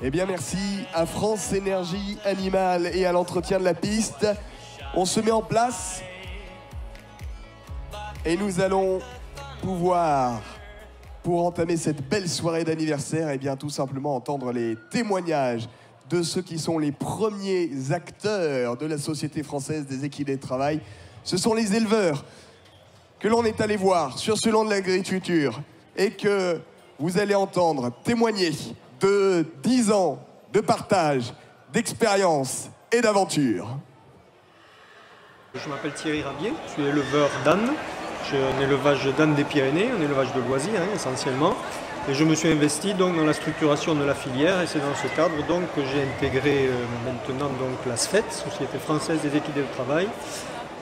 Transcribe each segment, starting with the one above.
Eh bien merci à France Énergie Animale et à l'entretien de la piste. On se met en place et nous allons pouvoir, pour entamer cette belle soirée d'anniversaire, eh bien tout simplement entendre les témoignages de ceux qui sont les premiers acteurs de la Société française des équidés de travail. Ce sont les éleveurs que l'on est allé voir sur ce long de l'agriculture et que vous allez entendre témoigner de 10 ans de partage, d'expérience et d'aventure. Je m'appelle Thierry Rabier, je suis éleveur d'ânes. J'ai un élevage d'ânes des Pyrénées, un élevage de loisirs essentiellement. Et je me suis investi donc dans la structuration de la filière et c'est dans ce cadre donc que j'ai intégré maintenant donc la SFET, Société française des équidés de travail.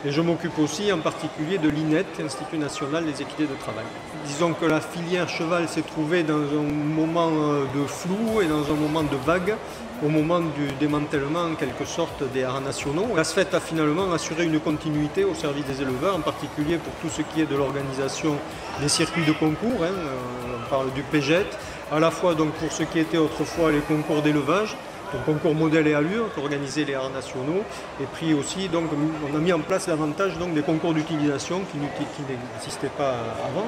Et je m'occupe aussi en particulier de l'INET, Institut national des équidés de travail. Disons que la filière cheval s'est trouvée dans un moment de flou et dans un moment de vague, au moment du démantèlement en quelque sorte des haras nationaux. La SFET a finalement assuré une continuité au service des éleveurs, en particulier pour tout ce qui est de l'organisation des circuits de concours, on parle du PGET, à la fois donc pour ce qui était autrefois les concours d'élevage, donc concours modèle et allure pour organiser les arts nationaux, et puis aussi donc on a mis en place l'avantage donc des concours d'utilisation qui n'existaient pas avant.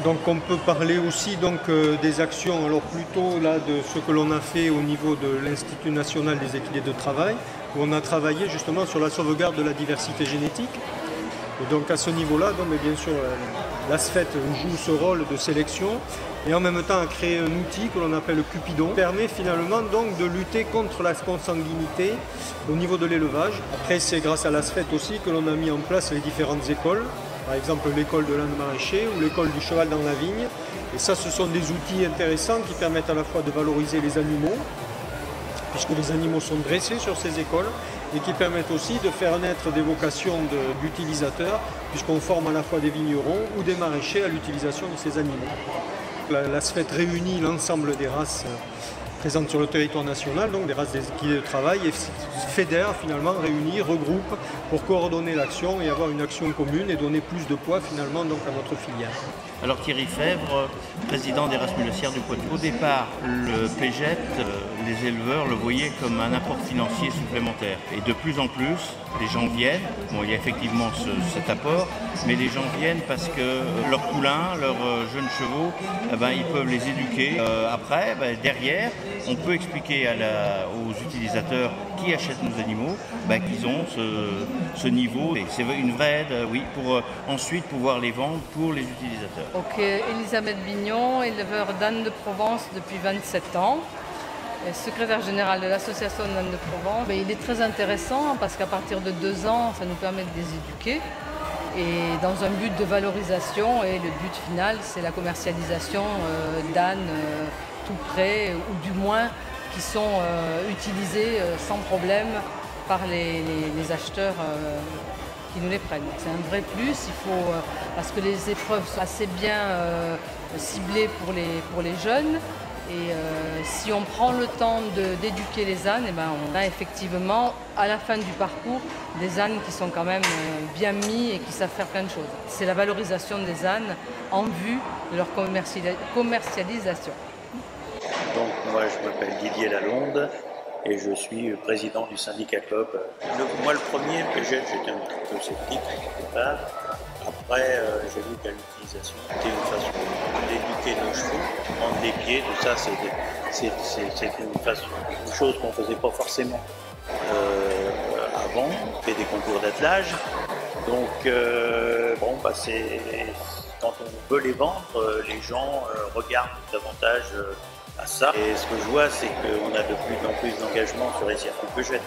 Donc on peut parler aussi donc des actions, alors plutôt là de ce que l'on a fait au niveau de l'Institut national des équidés de travail, où on a travaillé justement sur la sauvegarde de la diversité génétique. Et donc à ce niveau-là, bien sûr, la SFET joue ce rôle de sélection et en même temps a créé un outil que l'on appelle Cupidon, qui permet finalement donc de lutter contre la consanguinité au niveau de l'élevage. Après, c'est grâce à la SFET aussi que l'on a mis en place les différentes écoles, par exemple l'école de l'âne maraîcher ou l'école du cheval dans la vigne. Et ça, ce sont des outils intéressants qui permettent à la fois de valoriser les animaux, puisque les animaux sont dressés sur ces écoles, et qui permettent aussi de faire naître des vocations d'utilisateurs, puisqu'on forme à la fois des vignerons ou des maraîchers à l'utilisation de ces animaux. La SFET réunit l'ensemble des races présentes sur le territoire national, donc des races des équidés de travail, et fédère finalement, réunit, regroupe pour coordonner l'action et avoir une action commune et donner plus de poids finalement donc à notre filière. Alors Thierry Fèvre, président des races mulassières du Poitou. Au départ, le PGET, les éleveurs le voyaient comme un apport financier supplémentaire. Et de plus en plus, les gens viennent. Bon, il y a effectivement cet apport, mais les gens viennent parce que leurs poulains, leurs jeunes chevaux, ils peuvent les éduquer. Après, derrière, on peut expliquer aux utilisateurs qui achètent nos animaux qu'ils ont ce niveau. Et c'est une vraie aide, oui, pour ensuite pouvoir les vendre pour les utilisateurs. Donc, Elisabeth Bignon, éleveur d'ânes de Provence depuis 27 ans, secrétaire générale de l'association d'ânes de Provence. Il est très intéressant parce qu'à partir de 2 ans, ça nous permet de les éduquer. Et dans un but de valorisation, et le but final, c'est la commercialisation d'ânes tout près, ou du moins qui sont utilisés sans problème par les acheteurs qui nous les prennent. C'est un vrai plus, parce que les épreuves sont assez bien ciblées pour les jeunes. Et si on prend le temps d'éduquer les ânes, on a effectivement, à la fin du parcours, des ânes qui sont quand même bien mis et qui savent faire plein de choses. C'est la valorisation des ânes en vue de leur commercialisation. Donc moi je m'appelle Didier Lalonde et je suis président du syndicat Coop. Moi le premier PGET, j'étais un petit peu sceptique au départ. Après j'ai vu qu'à l'utilisation c'était une façon d'éduquer nos chevaux, prendre des pieds, tout ça c'est une chose qu'on ne faisait pas forcément avant. On fait des concours d'attelage. Donc quand on veut les vendre, les gens regardent davantage à ça. Et ce que je vois, c'est qu'on a de plus en plus d'engagement sur les circuits PGET.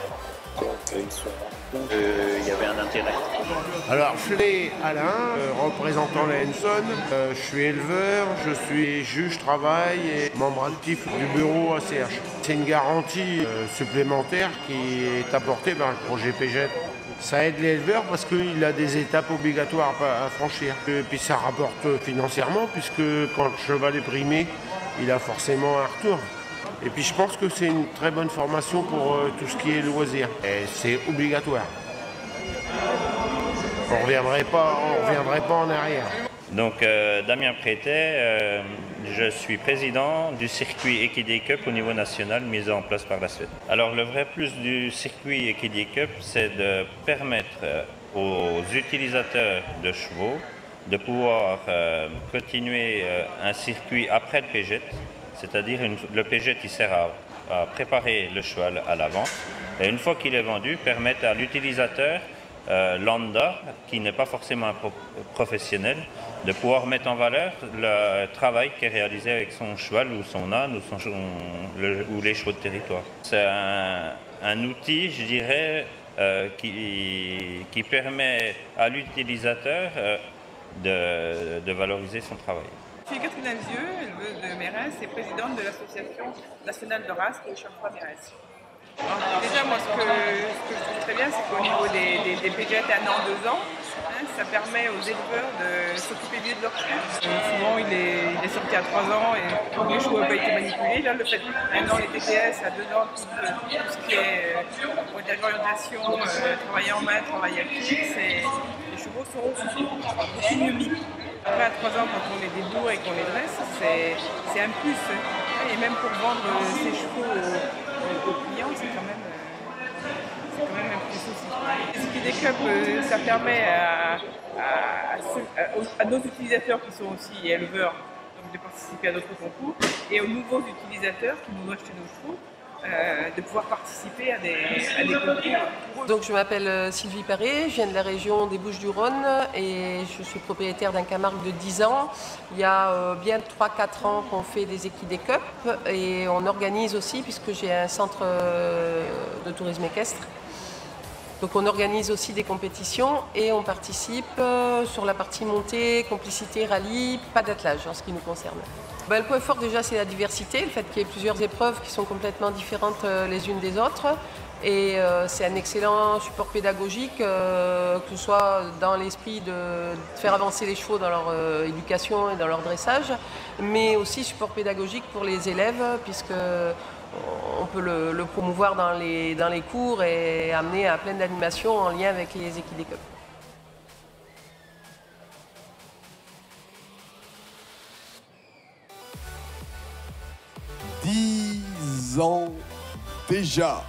Donc ils se rendent compte qu'il y avait un intérêt. Alors je suis Alain, représentant la Henson. Je suis éleveur, je suis juge travail et membre actif du bureau ACH. C'est une garantie supplémentaire qui est apportée par le projet PGET. Ça aide l'éleveur parce qu'il a des étapes obligatoires à franchir. Et puis ça rapporte financièrement puisque quand le cheval est primé, il a forcément un retour. Et puis je pense que c'est une très bonne formation pour tout ce qui est loisir. Et c'est obligatoire. On ne reviendrait pas en arrière. Donc, Damien Prétet, je suis président du circuit Equidé Cup au niveau national mis en place par la Suède. Alors, le vrai plus du circuit Equidé Cup, c'est de permettre aux utilisateurs de chevaux de pouvoir continuer un circuit après le PGET, c'est-à-dire le PGET il sert à préparer le cheval à la vente, et une fois qu'il est vendu, permettre à l'utilisateur lambda, qui n'est pas forcément un professionnel, de pouvoir mettre en valeur le travail qui est réalisé avec son cheval ou son âne ou les chevaux de territoire. C'est un outil, je dirais, qui permet à l'utilisateur de valoriser son travail. Je suis Catherine Alzieux, éleveuse de Mérès et présidente de l'Association nationale de race qui est Champfroid Mérès. Déjà, moi, ce que je trouve très bien, c'est qu'au niveau des PGET 1 an, 2 ans, ça permet aux éleveurs de s'occuper mieux de leurs chevaux. Souvent, il est sorti à 3 ans et les chevaux n'ont pas été manipulés. Là, le fait maintenant les TTS à 2 ans, tout ce qui est orientation, travail en main, travail actif, les chevaux sont beaucoup mieux mis. Après, à 3 ans, quand on les débourre et qu'on les dresse, c'est un plus. Et même pour vendre ces chevaux aux clients, c'est quand même un plus aussi. Les Equidé Cup, ça permet à nos utilisateurs qui sont aussi éleveurs donc de participer à d'autres concours et aux nouveaux utilisateurs qui nous achètent nos chevaux de pouvoir participer à des concours. Donc je m'appelle Sylvie Paré, je viens de la région des Bouches-du-Rhône et je suis propriétaire d'un Camargue de 10 ans. Il y a bien 3-4 ans qu'on fait des Equidé Cup et on organise aussi, puisque j'ai un centre de tourisme équestre. Donc on organise aussi des compétitions et on participe sur la partie montée, complicité, rallye, pas d'attelage en ce qui nous concerne. Le point fort déjà c'est la diversité, le fait qu'il y ait plusieurs épreuves qui sont complètement différentes les unes des autres. Et c'est un excellent support pédagogique, que ce soit dans l'esprit de faire avancer les chevaux dans leur éducation et dans leur dressage, mais aussi support pédagogique pour les élèves, puisque on peut le promouvoir dans les cours et amener à plein d'animations en lien avec les Equidé Cup. Dix ans déjà.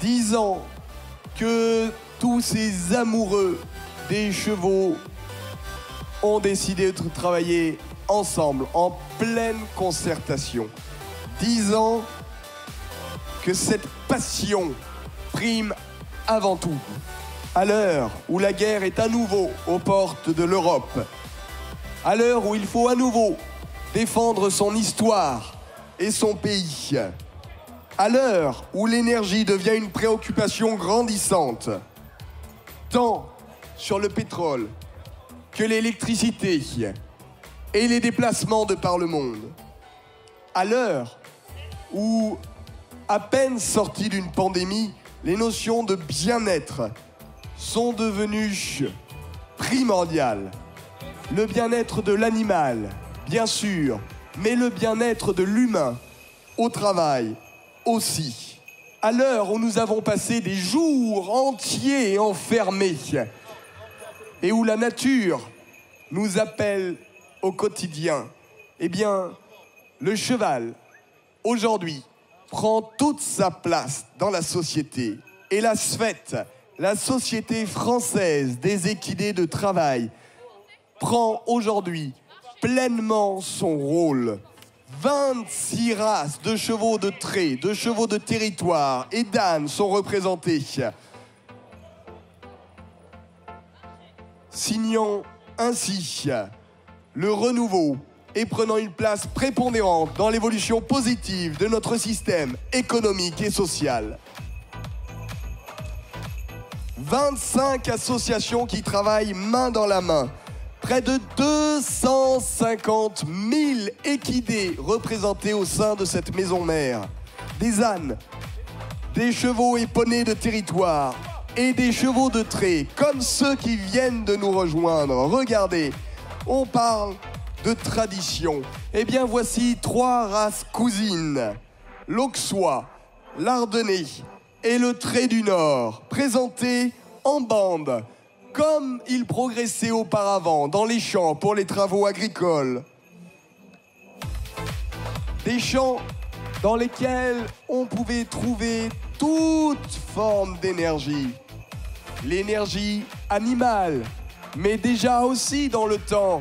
10 ans que tous ces amoureux des chevaux ont décidé de travailler ensemble, en pleine concertation. 10 ans que cette passion prime avant tout. À l'heure où la guerre est à nouveau aux portes de l'Europe, à l'heure où il faut à nouveau défendre son histoire et son pays, à l'heure où l'énergie devient une préoccupation grandissante, tant sur le pétrole que l'électricité et les déplacements de par le monde, à l'heure où, à peine sortis d'une pandémie, les notions de bien-être sont devenues primordiales. Le bien-être de l'animal, bien sûr, mais le bien-être de l'humain au travail, aussi, à l'heure où nous avons passé des jours entiers enfermés et où la nature nous appelle au quotidien, eh bien, le cheval, aujourd'hui, prend toute sa place dans la société. Et la SFET, la Société française des équidés de travail, prend aujourd'hui pleinement son rôle. 26 races de chevaux de trait, de chevaux de territoire et d'ânes sont représentés. Signant ainsi le renouveau et prenant une place prépondérante dans l'évolution positive de notre système économique et social. 25 associations qui travaillent main dans la main. Près de 250 000 équidés représentés au sein de cette maison mère. Des ânes, des chevaux et poneys de territoire et des chevaux de trait, comme ceux qui viennent de nous rejoindre. Regardez, on parle de tradition. Eh bien, voici 3 races cousines. L'Auxois, l'Ardennais et le Trait du Nord, présentés en bande, comme ils progressaient auparavant dans les champs pour les travaux agricoles. Des champs dans lesquels on pouvait trouver toute forme d'énergie. L'énergie animale, mais déjà aussi dans le temps,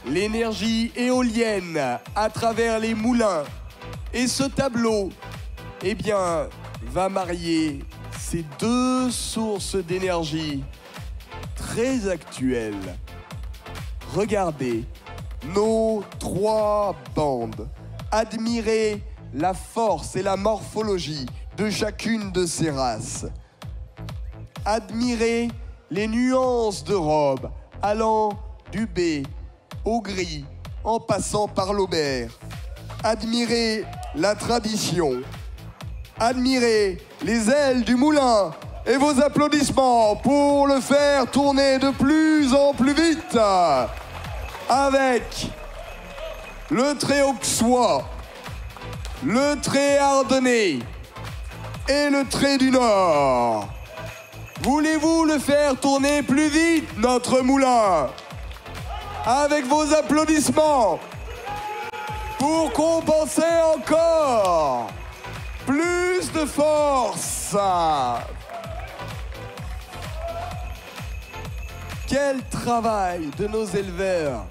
l'énergie éolienne à travers les moulins. Et ce tableau, eh bien, va marier ces deux sources d'énergie très actuelles. Regardez nos trois bandes. Admirez la force et la morphologie de chacune de ces races. Admirez les nuances de robes allant du bai au gris en passant par l'aubert. Admirez la tradition. Admirez les ailes du moulin et vos applaudissements pour le faire tourner de plus en plus vite avec le trait auxois, le trait ardennais et le trait du Nord. Voulez-vous le faire tourner plus vite, notre moulin? Avec vos applaudissements pour compenser encore plus de force. Quel travail de nos éleveurs!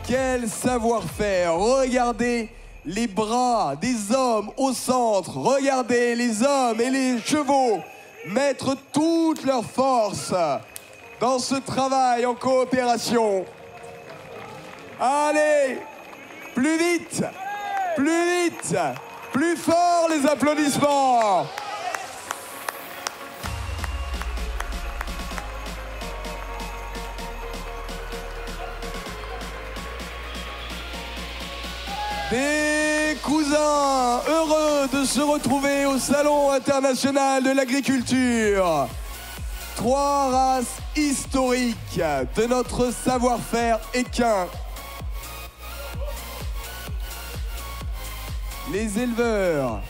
Quel savoir-faire! Regardez les bras des hommes au centre. Regardez les hommes et les chevaux mettre toute leur force dans ce travail en coopération. Allez, plus vite, plus fort les applaudissements. Des cousins heureux de se retrouver au Salon international de l'agriculture. Trois races historiques de notre savoir-faire équin. Les éleveurs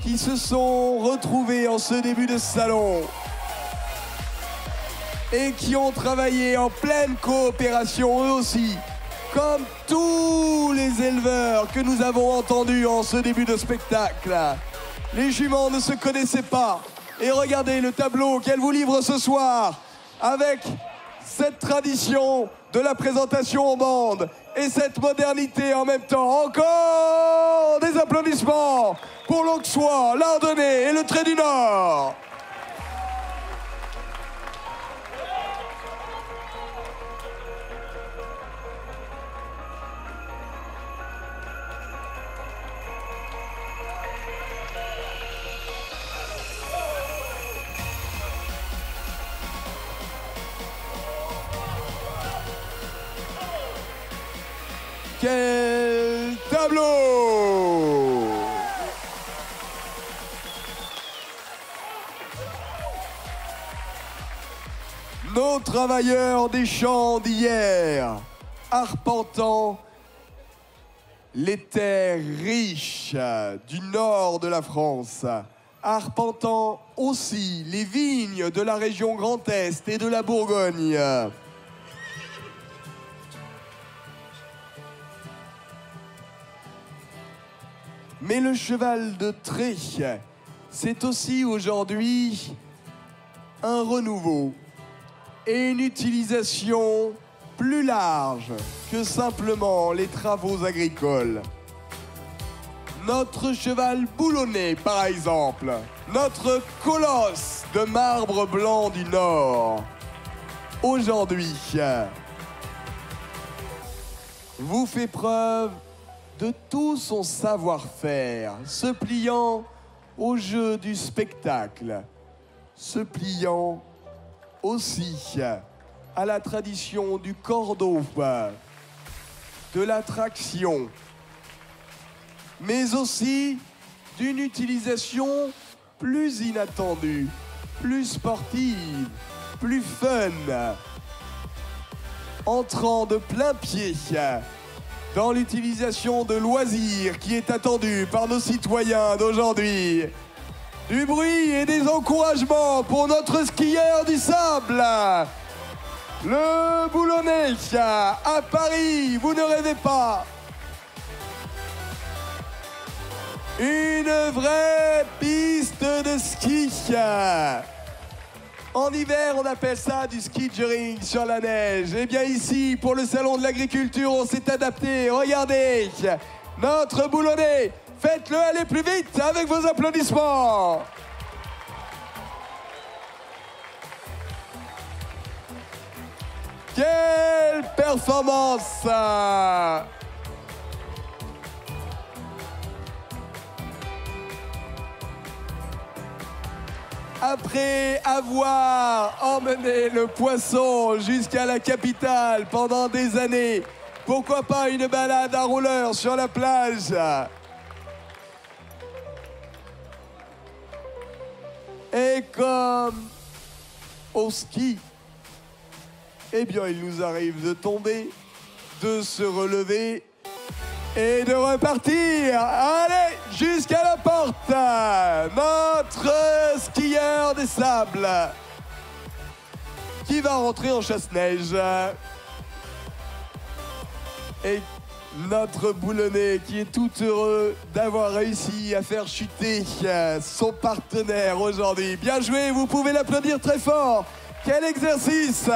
qui se sont retrouvés en ce début de salon et qui ont travaillé en pleine coopération eux aussi, comme tous les éleveurs que nous avons entendus en ce début de spectacle. Les juments ne se connaissaient pas. Et regardez le tableau qu'elle vous livre ce soir avec cette tradition de la présentation en bande et cette modernité en même temps. Encore des applaudissements pour l'Auxois, l'Ardennais et le Trait du Nord. Quel tableau! Nos travailleurs des champs d'hier, arpentant les terres riches du nord de la France, arpentant aussi les vignes de la région Grand Est et de la Bourgogne. Mais le cheval de trait, c'est aussi aujourd'hui un renouveau et une utilisation plus large que simplement les travaux agricoles. Notre cheval boulonné, par exemple, notre colosse de marbre blanc du Nord, aujourd'hui, vous fait preuve de tout son savoir-faire, se pliant au jeu du spectacle, se pliant aussi à la tradition du cordeau, de l'attraction, mais aussi d'une utilisation plus inattendue, plus sportive, plus fun, entrant de plein pied dans l'utilisation de loisirs qui est attendue par nos citoyens d'aujourd'hui. du bruit et des encouragements pour notre skieur du sable, le Boulonnais à Paris, vous ne rêvez pas. Une vraie piste de ski. En hiver, on appelle ça du skijoring sur la neige. Et bien ici, pour le salon de l'agriculture, on s'est adapté. Regardez, notre Boulonnais. Faites-le aller plus vite avec vos applaudissements. Quelle performance! Après avoir emmené le poisson jusqu'à la capitale pendant des années, pourquoi pas une balade à rouleur sur la plage? Et comme au ski, eh bien, il nous arrive de tomber, de se relever et de repartir. Allez, jusqu'à la porte. Notre skieur des sables qui va rentrer en chasse-neige. Et notre Boulonnais qui est tout heureux d'avoir réussi à faire chuter son partenaire aujourd'hui. Bien joué, vous pouvez l'applaudir très fort. Quel exercice!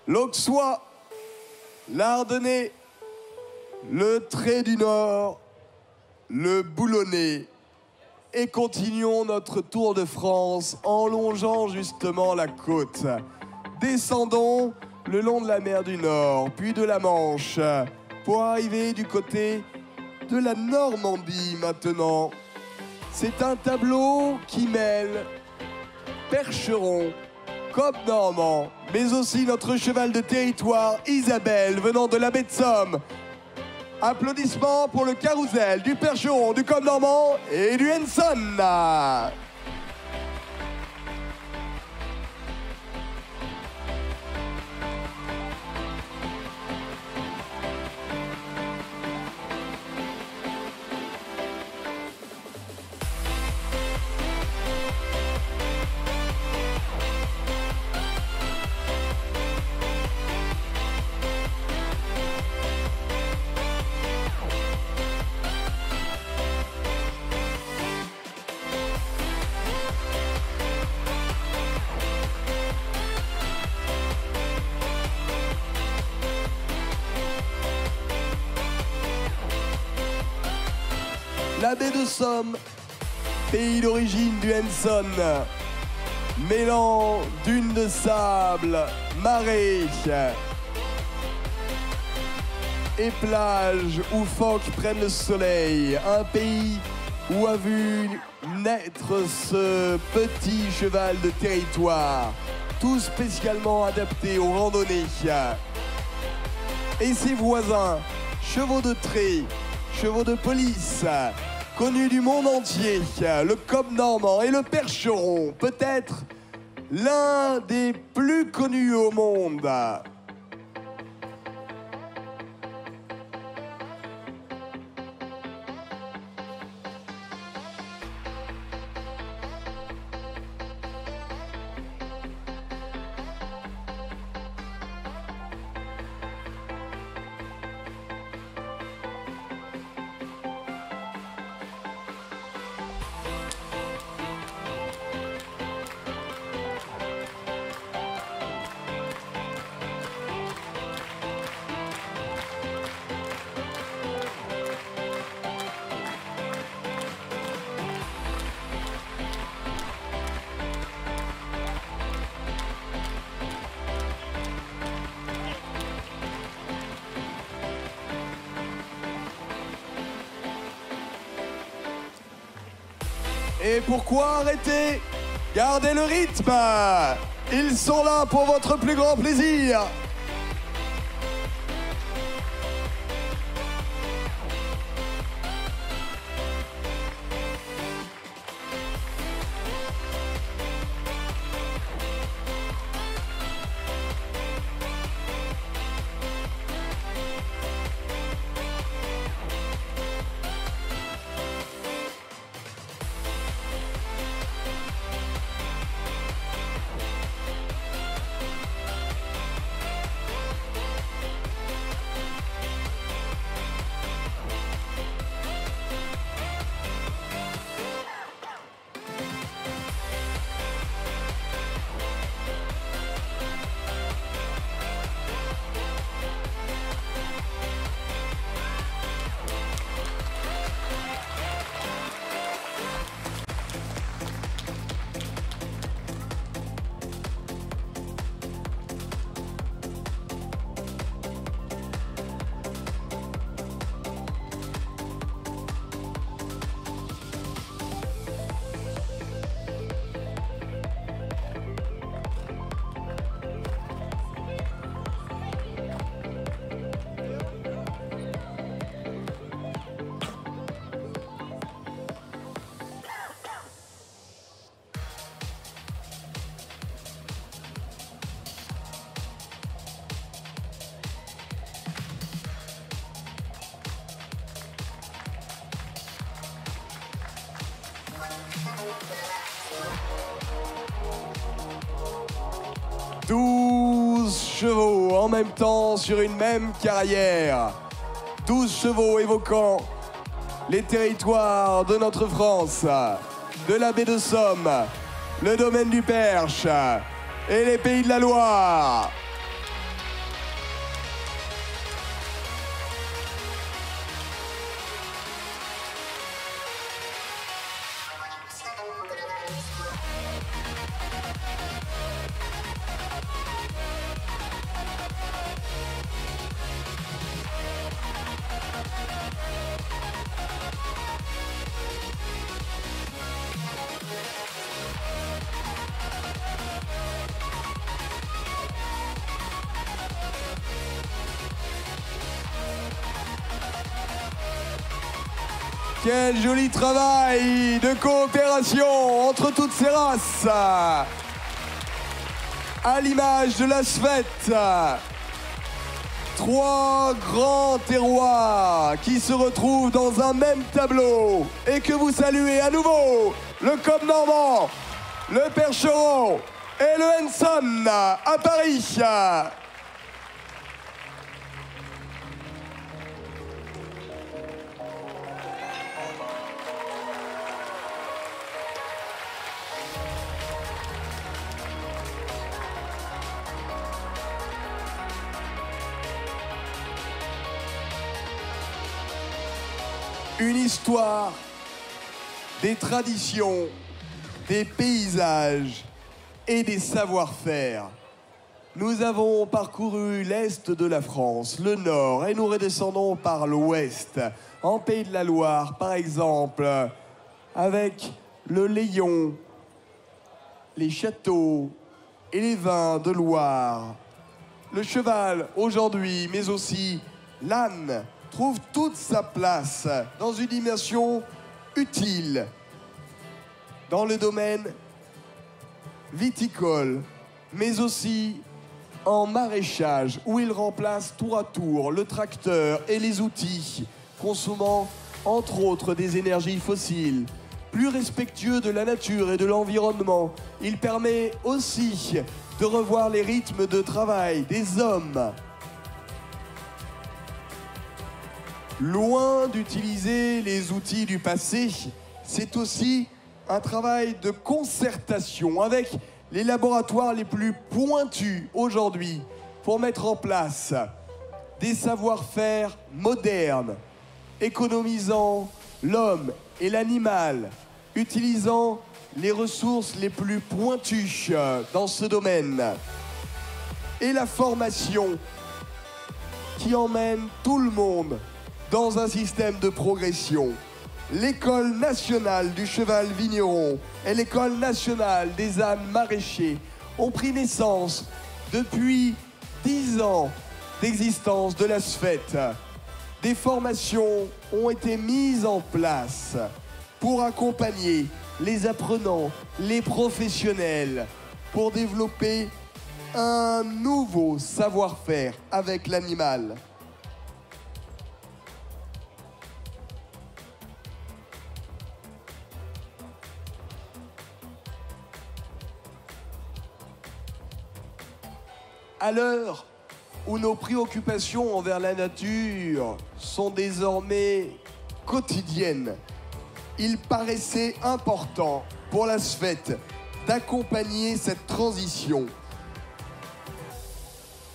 L'Auxois, l'Ardennais, le Trait du Nord, le Boulonnais. Et continuons notre tour de France en longeant justement la côte. Descendons le long de la mer du Nord, puis de la Manche, pour arriver du côté de la Normandie maintenant. C'est un tableau qui mêle Percheron, Cob normand, mais aussi notre cheval de territoire, Isabelle, venant de la baie de Somme. Applaudissements pour le carrousel du Percheron, du Cob normand et du Henson. La baie de Somme, pays d'origine du Henson, mêlant dunes de sable, marées et plages où phoques prennent le soleil. Un pays où a vu naître ce petit cheval de territoire, tout spécialement adapté aux randonnées. Et ses voisins, chevaux de trait, chevaux de police, connus du monde entier, le Cob normand et le Percheron, peut-être l'un des plus connus au monde. Et pourquoi arrêter? Gardez le rythme. Ils sont là pour votre plus grand plaisir. 12 chevaux en même temps sur une même carrière. 12 chevaux évoquant les territoires de notre France, de la baie de Somme, le domaine du Perche et les pays de la Loire. Quel joli travail de coopération entre toutes ces races, à l'image de la Svet. 3 grands terroirs qui se retrouvent dans un même tableau et que vous saluez à nouveau, le Cob normand, le Percheron et le Henson à Paris. Une histoire, des traditions, des paysages et des savoir-faire. Nous avons parcouru l'est de la France, le nord, et nous redescendons par l'ouest, en Pays de la Loire, par exemple, avec le Layon, les châteaux et les vins de Loire. Le cheval aujourd'hui, mais aussi l'âne, trouve toute sa place dans une dimension utile dans le domaine viticole, mais aussi en maraîchage, où il remplace tour à tour le tracteur et les outils, consommant entre autres des énergies fossiles. Plus respectueux de la nature et de l'environnement, il permet aussi de revoir les rythmes de travail des hommes. Loin d'utiliser les outils du passé, c'est aussi un travail de concertation avec les laboratoires les plus pointus aujourd'hui pour mettre en place des savoir-faire modernes, économisant l'homme et l'animal, utilisant les ressources les plus pointues dans ce domaine. Et la formation qui emmène tout le monde dans un système de progression. L'École nationale du cheval vigneron et l'École nationale des ânes maraîchers ont pris naissance depuis 10 ans d'existence de la Svet. Des formations ont été mises en place pour accompagner les apprenants, les professionnels, pour développer un nouveau savoir-faire avec l'animal. À l'heure où nos préoccupations envers la nature sont désormais quotidiennes, il paraissait important pour la Svet d'accompagner cette transition.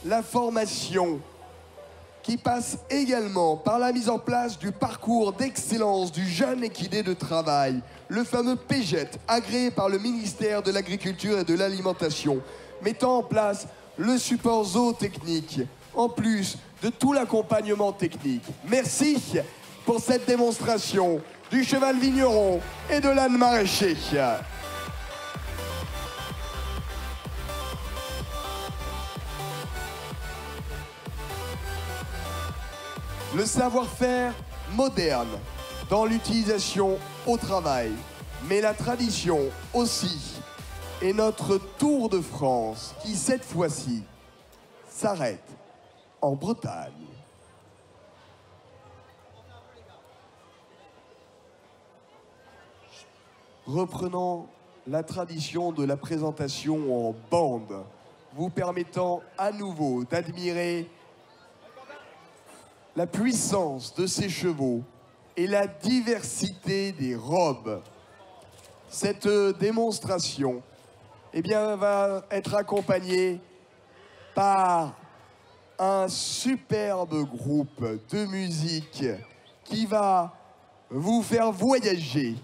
La formation qui passe également par la mise en place du parcours d'excellence du jeune équidé de travail, le fameux PEGET, agréé par le ministère de l'Agriculture et de l'Alimentation, mettant en place le support zootechnique, en plus de tout l'accompagnement technique. Merci pour cette démonstration du cheval vigneron et de l'âne maraîcher. Le savoir-faire moderne dans l'utilisation au travail, mais la tradition aussi. Et notre Tour de France qui, cette fois-ci, s'arrête en Bretagne. Reprenant la tradition de la présentation en bande vous permettant à nouveau d'admirer la puissance de ces chevaux et la diversité des robes. Cette démonstration va être accompagnée par un superbe groupe de musique qui va vous faire voyager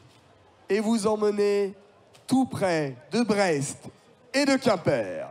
et vous emmener tout près de Brest et de Quimper.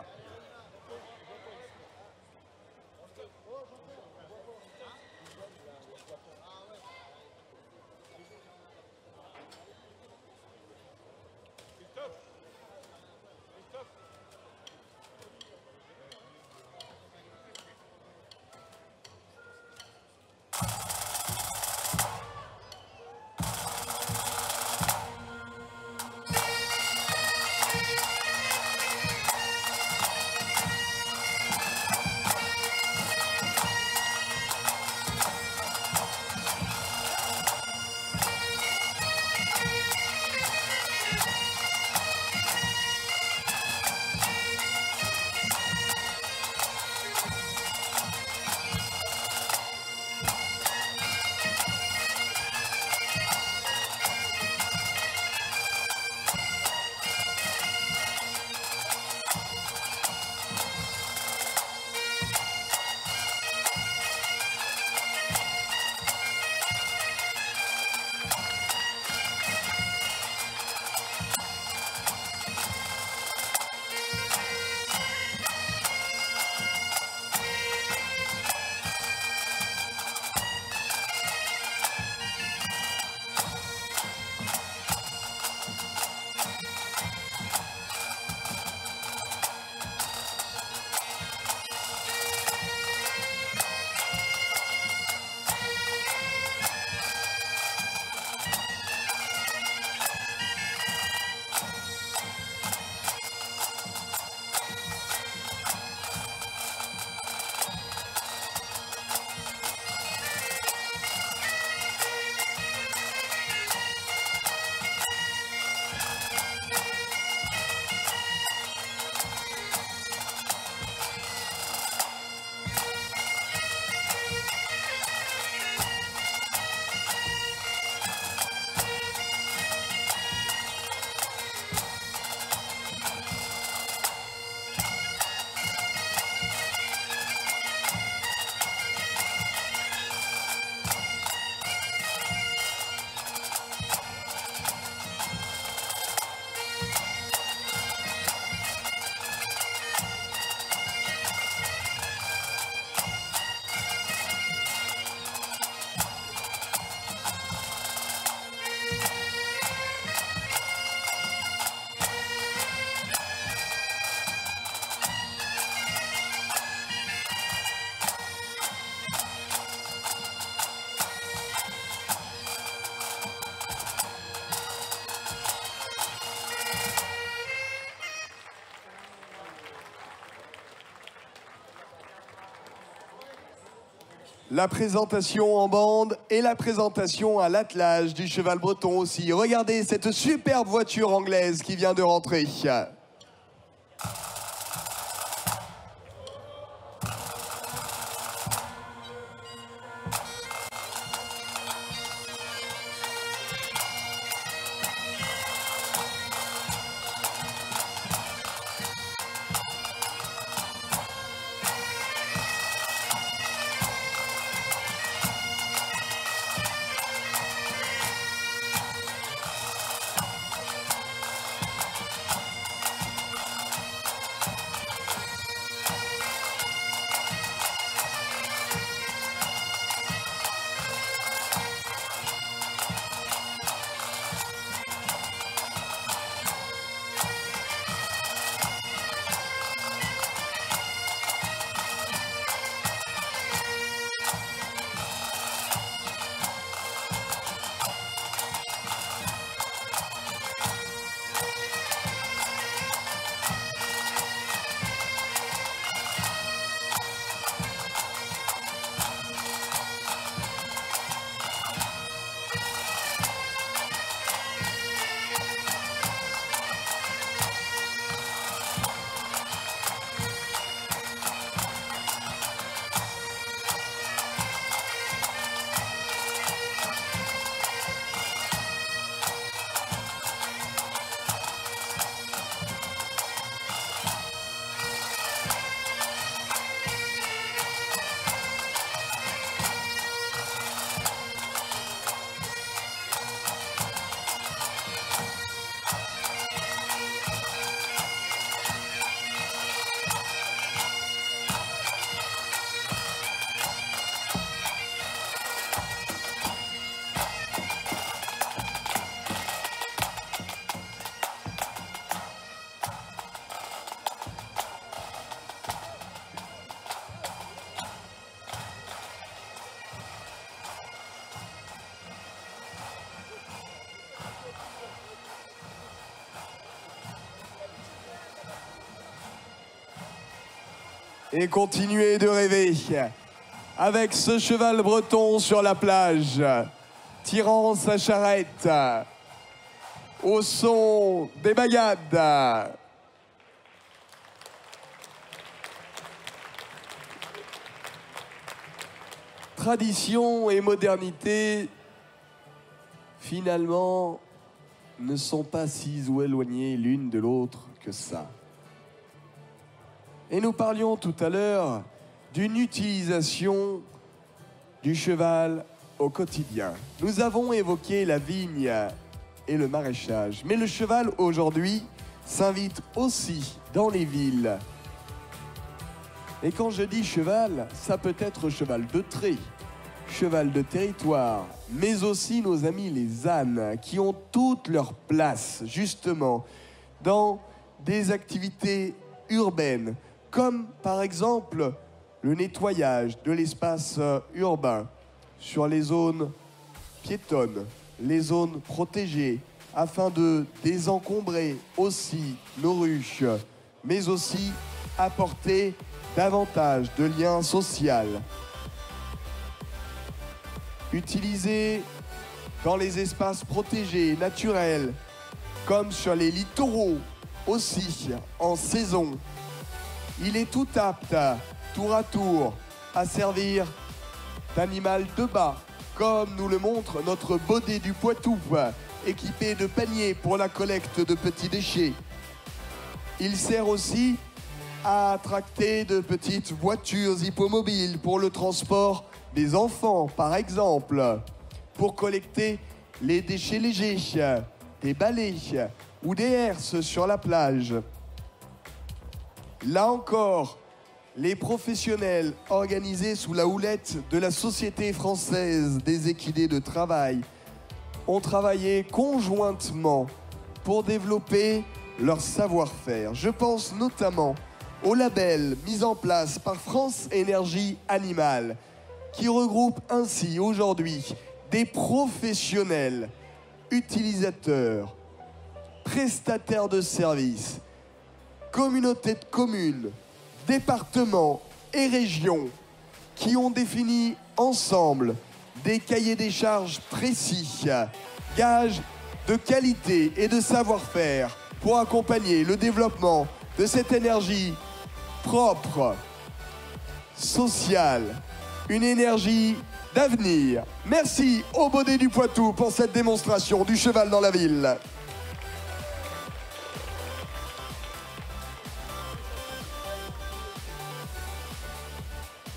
La présentation en bande et la présentation à l'attelage du cheval breton aussi. Regardez cette superbe voiture anglaise qui vient de rentrer. et continuez de rêver avec ce cheval breton sur la plage, tirant sa charrette au son des bagades. Tradition et modernité, finalement, ne sont pas si éloignées l'une de l'autre que ça. Et nous parlions tout à l'heure d'une utilisation du cheval au quotidien. Nous avons évoqué la vigne et le maraîchage, mais le cheval aujourd'hui s'invite aussi dans les villes. Et quand je dis cheval, ça peut être cheval de trait, cheval de territoire, mais aussi nos amis les ânes, qui ont toute leur place, justement, dans des activités urbaines, comme par exemple le nettoyage de l'espace urbain sur les zones piétonnes, les zones protégées, afin de désencombrer aussi nos rues, mais aussi apporter davantage de liens sociaux. Utilisé dans les espaces protégés, naturels, comme sur les littoraux, aussi en saison. Il est tout apte, tour à tour, à servir d'animal de bas, comme nous le montre notre baudet du Poitou, équipé de paniers pour la collecte de petits déchets. Il sert aussi à tracter de petites voitures hippomobiles pour le transport des enfants, par exemple, pour collecter les déchets légers, des balais ou des herses sur la plage. Là encore, les professionnels organisés sous la houlette de la Société française des équidés de travail ont travaillé conjointement pour développer leur savoir-faire. Je pense notamment au label mis en place par France Énergie Animale, qui regroupe ainsi aujourd'hui des professionnels, utilisateurs, prestataires de services, communautés de communes, départements et régions qui ont défini ensemble des cahiers des charges précis, gages de qualité et de savoir-faire pour accompagner le développement de cette énergie propre, sociale, une énergie d'avenir. Merci au Baudet du Poitou pour cette démonstration du cheval dans la ville.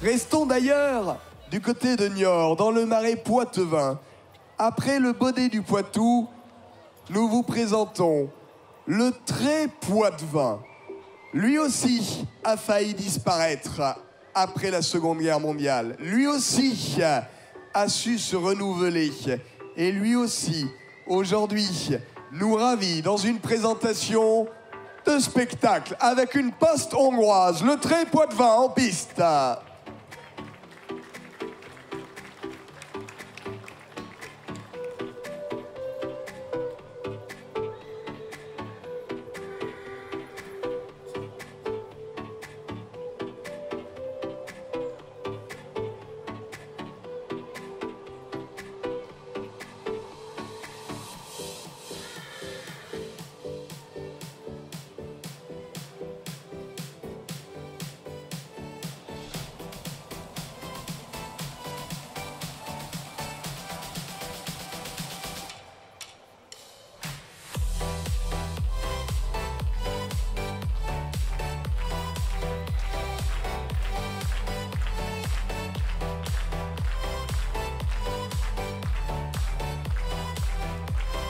Restons d'ailleurs du côté de Niort, dans le Marais poitevin. Après le Baudet du Poitou, nous vous présentons le Trait poitevin. Lui aussi a failli disparaître après la Seconde Guerre mondiale. Lui aussi a su se renouveler. Et lui aussi, aujourd'hui, nous ravit dans une présentation de spectacle avec une poste hongroise, le Trait poitevin en piste.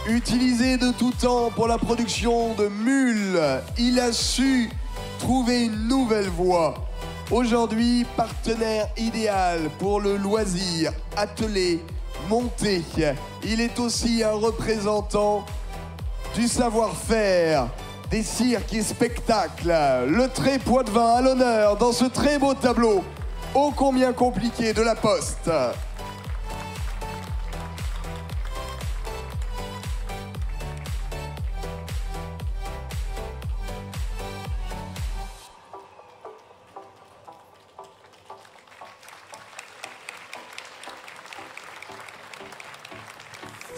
Utilisé de tout temps pour la production de mules, il a su trouver une nouvelle voie. Aujourd'hui, partenaire idéal pour le loisir, attelé, monté. Il est aussi un représentant du savoir-faire, des cirques et spectacles. Le Trait poitevin à l'honneur dans ce très beau tableau, ô combien compliqué, de la Poste.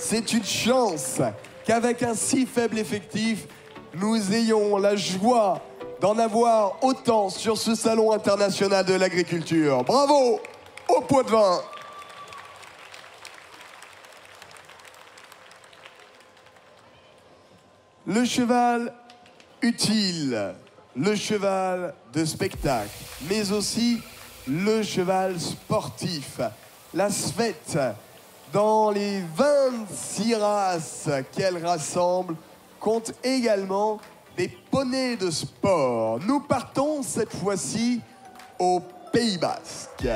c'est une chance qu'avec un si faible effectif, nous ayons la joie d'en avoir autant sur ce salon international de l'agriculture. Bravo au Poids-de-Vin. Le cheval utile, le cheval de spectacle, mais aussi le cheval sportif. La Svette, dans les 26 races qu'elle rassemble, compte également des poneys de sport. Nous partons cette fois-ci au Pays Basque.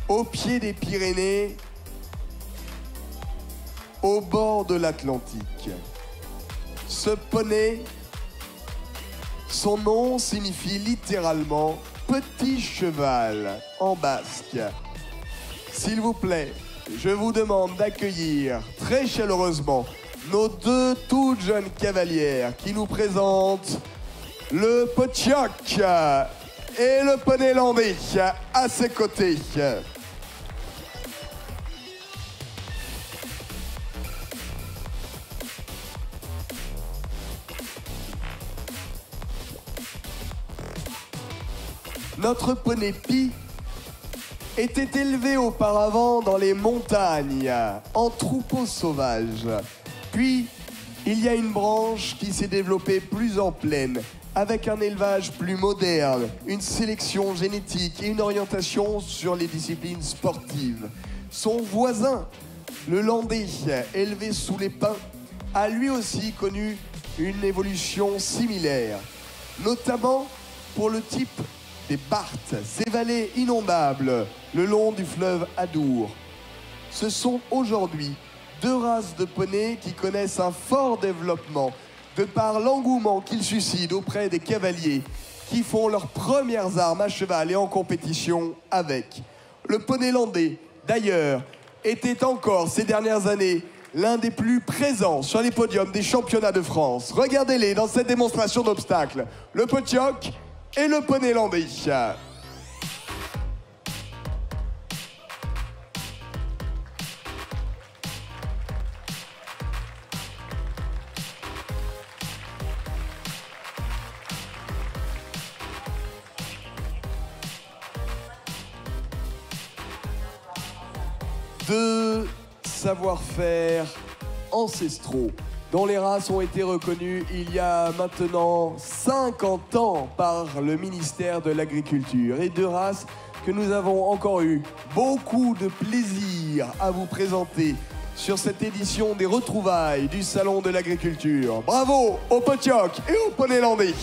Au pied des Pyrénées, au bord de l'Atlantique. Ce poney, son nom signifie littéralement petit cheval en basque. S'il vous plaît, je vous demande d'accueillir très chaleureusement nos deux toutes jeunes cavalières qui nous présentent le Potioc et le poney landais à ses côtés. Notre poney Pi était élevé auparavant dans les montagnes, en troupeau sauvage. Puis, il y a une branche qui s'est développée plus en plaine, avec un élevage plus moderne, une sélection génétique et une orientation sur les disciplines sportives. Son voisin, le landais, élevé sous les pins, a lui aussi connu une évolution similaire, notamment pour le type des Barthes, ces vallées inondables le long du fleuve Adour. Ce sont aujourd'hui deux races de poneys qui connaissent un fort développement de par l'engouement qu'ils suscitent auprès des cavaliers qui font leurs premières armes à cheval et en compétition avec. Le poney landais, d'ailleurs, était encore ces dernières années l'un des plus présents sur les podiums des championnats de France. Regardez-les dans cette démonstration d'obstacles. Le Potioc et le poney landais. Deux savoir-faire ancestraux dont les races ont été reconnues il y a maintenant 50 ans par le ministère de l'Agriculture. Et deux races que nous avons encore eu beaucoup de plaisir à vous présenter sur cette édition des retrouvailles du Salon de l'Agriculture. Bravo au Potioc et au poney landais.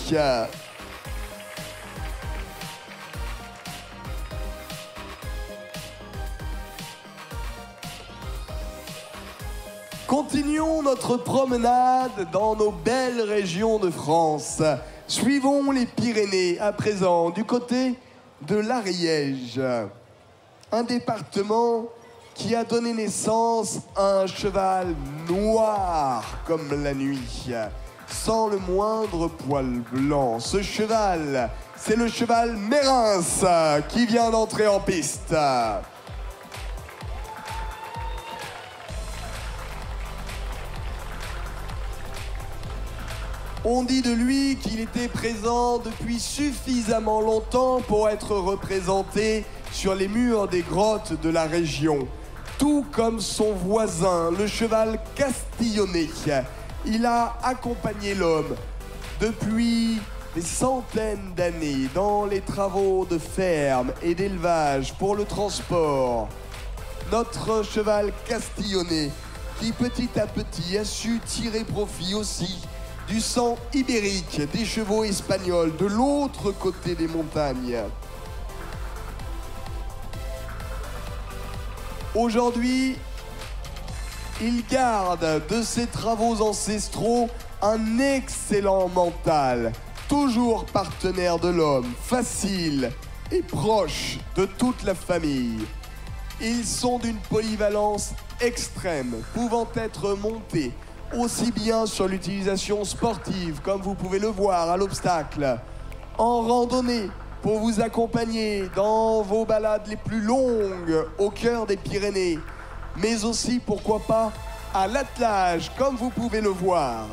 Continuons notre promenade dans nos belles régions de France. Suivons les Pyrénées à présent du côté de l'Ariège, un département qui a donné naissance à un cheval noir comme la nuit, sans le moindre poil blanc. Ce cheval, c'est le cheval Mérins qui vient d'entrer en piste. On dit de lui qu'il était présent depuis suffisamment longtemps pour être représenté sur les murs des grottes de la région. Tout comme son voisin, le cheval castillonnais. Il a accompagné l'homme depuis des centaines d'années dans les travaux de ferme et d'élevage pour le transport. Notre cheval castillonnais qui petit à petit a su tirer profit aussi du sang ibérique des chevaux espagnols de l'autre côté des montagnes. Aujourd'hui, il garde de ses travaux ancestraux un excellent mental, toujours partenaire de l'homme, facile et proche de toute la famille. Ils sont d'une polyvalence extrême, pouvant être montés aussi bien sur l'utilisation sportive, comme vous pouvez le voir à l'obstacle, en randonnée, pour vous accompagner dans vos balades les plus longues au cœur des Pyrénées, mais aussi, pourquoi pas, à l'attelage, comme vous pouvez le voir.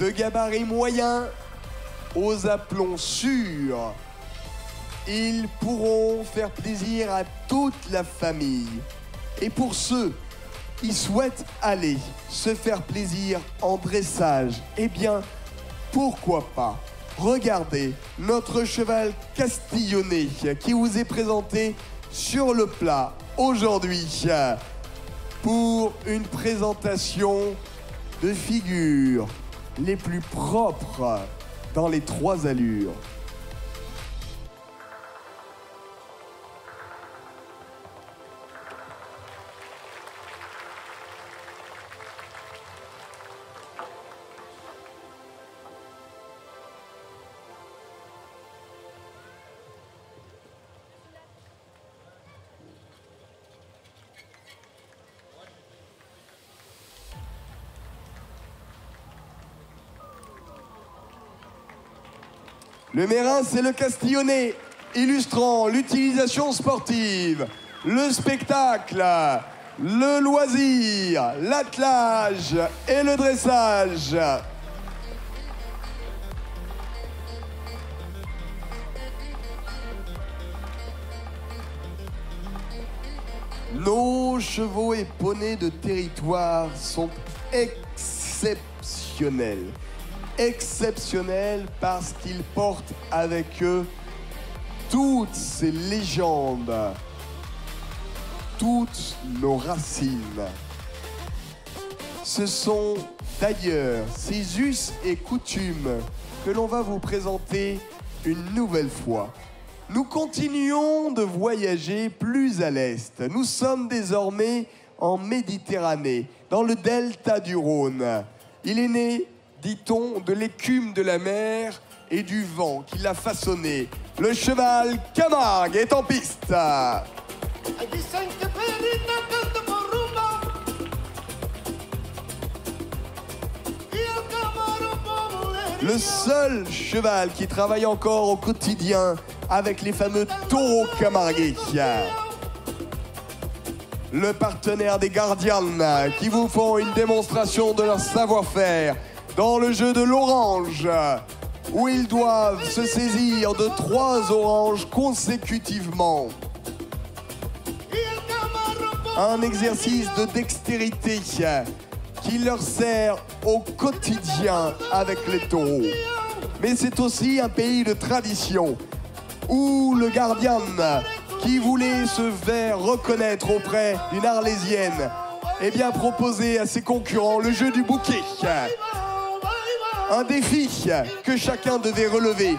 De gabarit moyen aux aplombs sûrs, ils pourront faire plaisir à toute la famille. Et pour ceux qui souhaitent aller se faire plaisir en dressage, eh bien, pourquoi pas? Regardez notre cheval castillonné qui vous est présenté sur le plat aujourd'hui pour une présentation de figures les plus propres dans les 3 allures. Le Mérin, c'est le castillonné, illustrant l'utilisation sportive, le spectacle, le loisir, l'attelage et le dressage. Nos chevaux et poneys de territoire sont exceptionnels. Exceptionnels parce qu'ils portent avec eux toutes ces légendes, toutes nos racines. Ce sont d'ailleurs ces us et coutumes que l'on va vous présenter une nouvelle fois. Nous continuons de voyager plus à l'est. Nous sommes désormais en Méditerranée, dans le delta du Rhône. Il est né, dit-on, de l'écume de la mer et du vent qui l'a façonné. Le cheval Camargue est en piste. Le seul cheval qui travaille encore au quotidien avec les fameux taureaux camarguais. Le partenaire des Guardians qui vous font une démonstration de leur savoir-faire dans le jeu de l'orange, où ils doivent se saisir de 3 oranges consécutivement. Un exercice de dextérité qui leur sert au quotidien avec les taureaux. Mais c'est aussi un pays de tradition, où le Guardian, qui voulait se faire reconnaître auprès d'une Arlésienne, eh bien proposé à ses concurrents le jeu du bouquet. Un défi que chacun devait relever,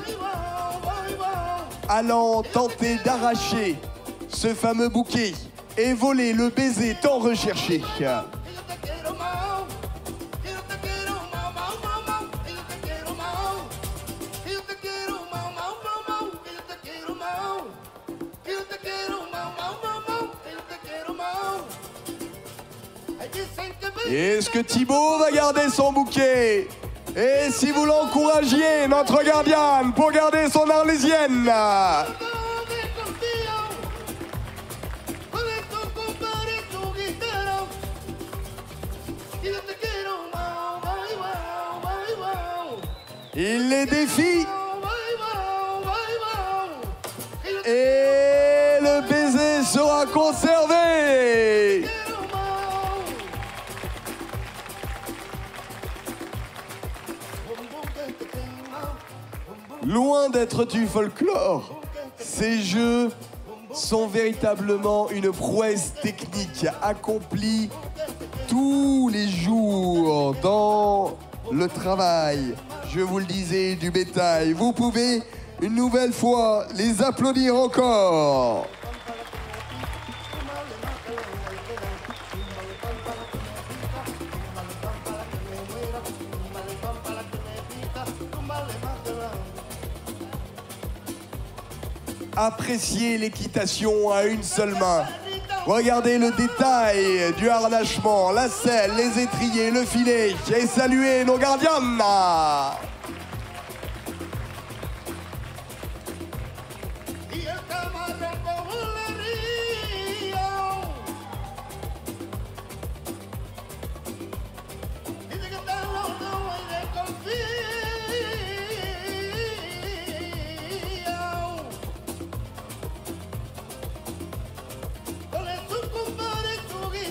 allant tenter d'arracher ce fameux bouquet et voler le baiser tant recherché. Est-ce que Thibaut va garder son bouquet? Et si vous l'encouragiez, notre Guardian, pour garder son Arlésienne? Il les défie. Et le baiser sera conservé. Loin d'être du folklore, ces jeux sont véritablement une prouesse technique accomplie tous les jours dans le travail, je vous le disais, du bétail. Vous pouvez une nouvelle fois les applaudir encore. Appréciez l'équitation à une seule main. Regardez le détail du harnachement, la selle, les étriers, le filet. Et saluez nos Guardians.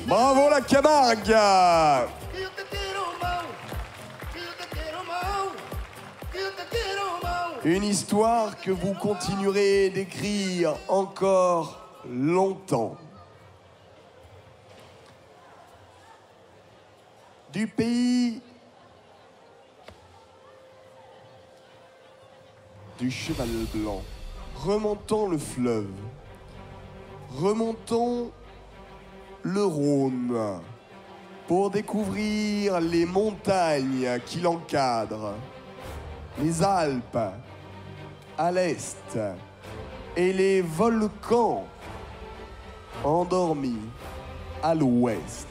Bravo la Camargue! Une histoire que vous continuerez d'écrire encore longtemps. Du pays du cheval blanc, remontons le fleuve, remontons le Rhône pour découvrir les montagnes qui l'encadrent, les Alpes à l'est et les volcans endormis à l'ouest.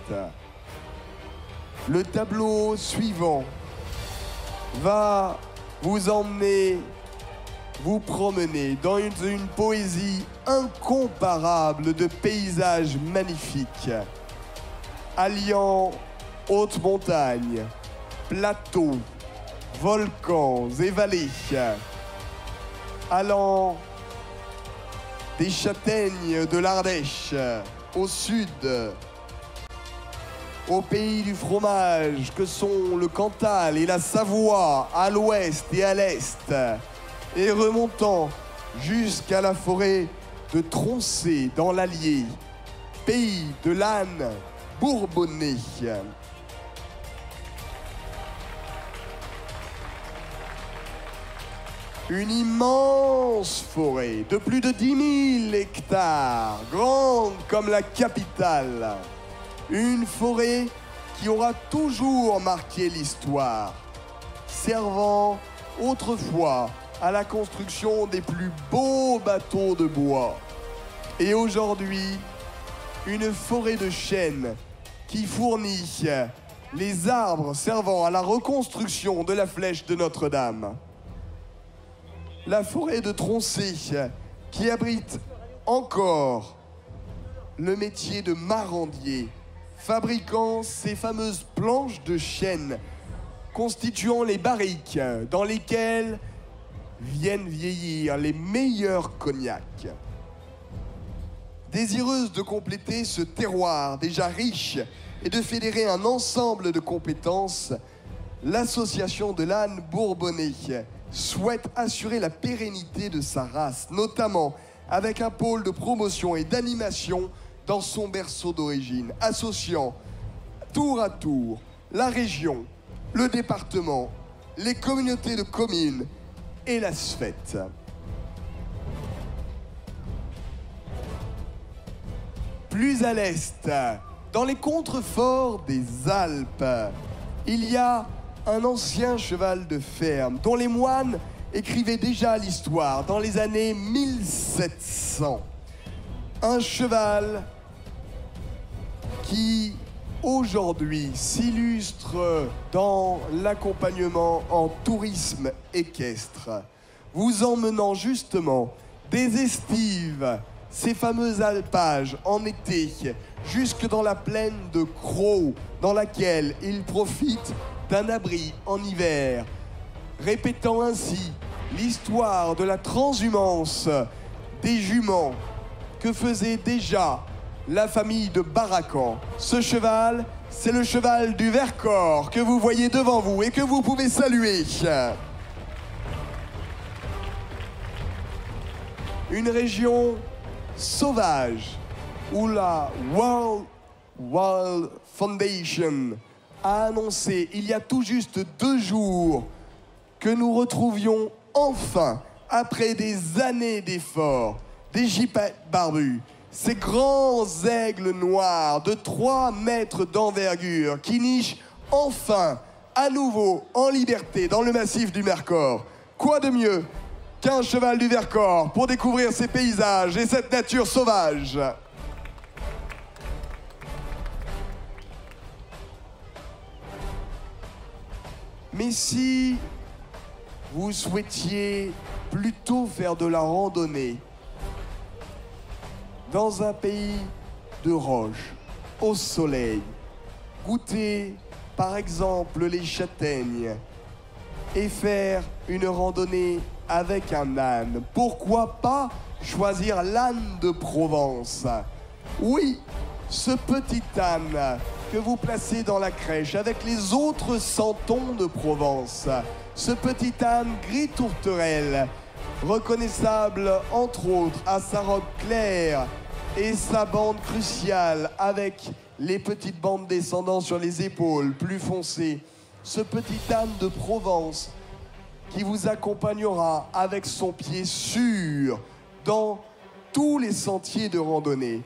Le tableau suivant va vous emmener, vous promener dans une poésie incomparable de paysages magnifiques, alliant haute montagne, plateaux, volcans et vallées, allant des châtaignes de l'Ardèche au sud, au pays du fromage que sont le Cantal et la Savoie à l'ouest et à l'est, et remontant jusqu'à la forêt de Troncé dans l'Allier, pays de l'âne bourbonnais. Une immense forêt de plus de 10 000 hectares, grande comme la capitale. Une forêt qui aura toujours marqué l'histoire, servant autrefois à la construction des plus beaux bateaux de bois. Et aujourd'hui, une forêt de chênes qui fournit les arbres servant à la reconstruction de la flèche de Notre-Dame. La forêt de Troncé qui abrite encore le métier de marandier, fabriquant ces fameuses planches de chêne constituant les barriques dans lesquelles viennent vieillir les meilleurs cognacs. Désireuse de compléter ce terroir déjà riche et de fédérer un ensemble de compétences, l'association de l'âne bourbonnais souhaite assurer la pérennité de sa race, notamment avec un pôle de promotion et d'animation dans son berceau d'origine, associant tour à tour la région, le département, les communautés de communes et la SFET. Plus à l'est, dans les contreforts des Alpes, il y a un ancien cheval de ferme dont les moines écrivaient déjà l'histoire dans les années 1700. Un cheval qui aujourd'hui s'illustre dans l'accompagnement en tourisme équestre, vous emmenant justement des estives, ces fameux alpages en été, jusque dans la plaine de Crau, dans laquelle il profite d'un abri en hiver, répétant ainsi l'histoire de la transhumance des juments que faisait déjà la famille de Barakan. Ce cheval, c'est le cheval du Vercors que vous voyez devant vous et que vous pouvez saluer. Une région sauvage où la World Wild Foundation a annoncé il y a tout juste 2 jours que nous retrouvions enfin, après des années d'efforts, des gypaètes barbus, ces grands aigles noirs de 3 mètres d'envergure qui nichent enfin à nouveau en liberté dans le massif du Vercors. Quoi de mieux qu'un cheval du Vercors pour découvrir ces paysages et cette nature sauvage? Mais si vous souhaitiez plutôt faire de la randonnée dans un pays de roches, au soleil, goûter par exemple les châtaignes et faire une randonnée avec un âne, pourquoi pas choisir l'âne de Provence? Oui, ce petit âne que vous placez dans la crèche avec les autres santons de Provence, ce petit âne gris tourterelle, reconnaissable entre autres à sa robe claire et sa bande cruciale avec les petites bandes descendant sur les épaules plus foncées, ce petit âne de Provence qui vous accompagnera avec son pied sûr dans tous les sentiers de randonnée.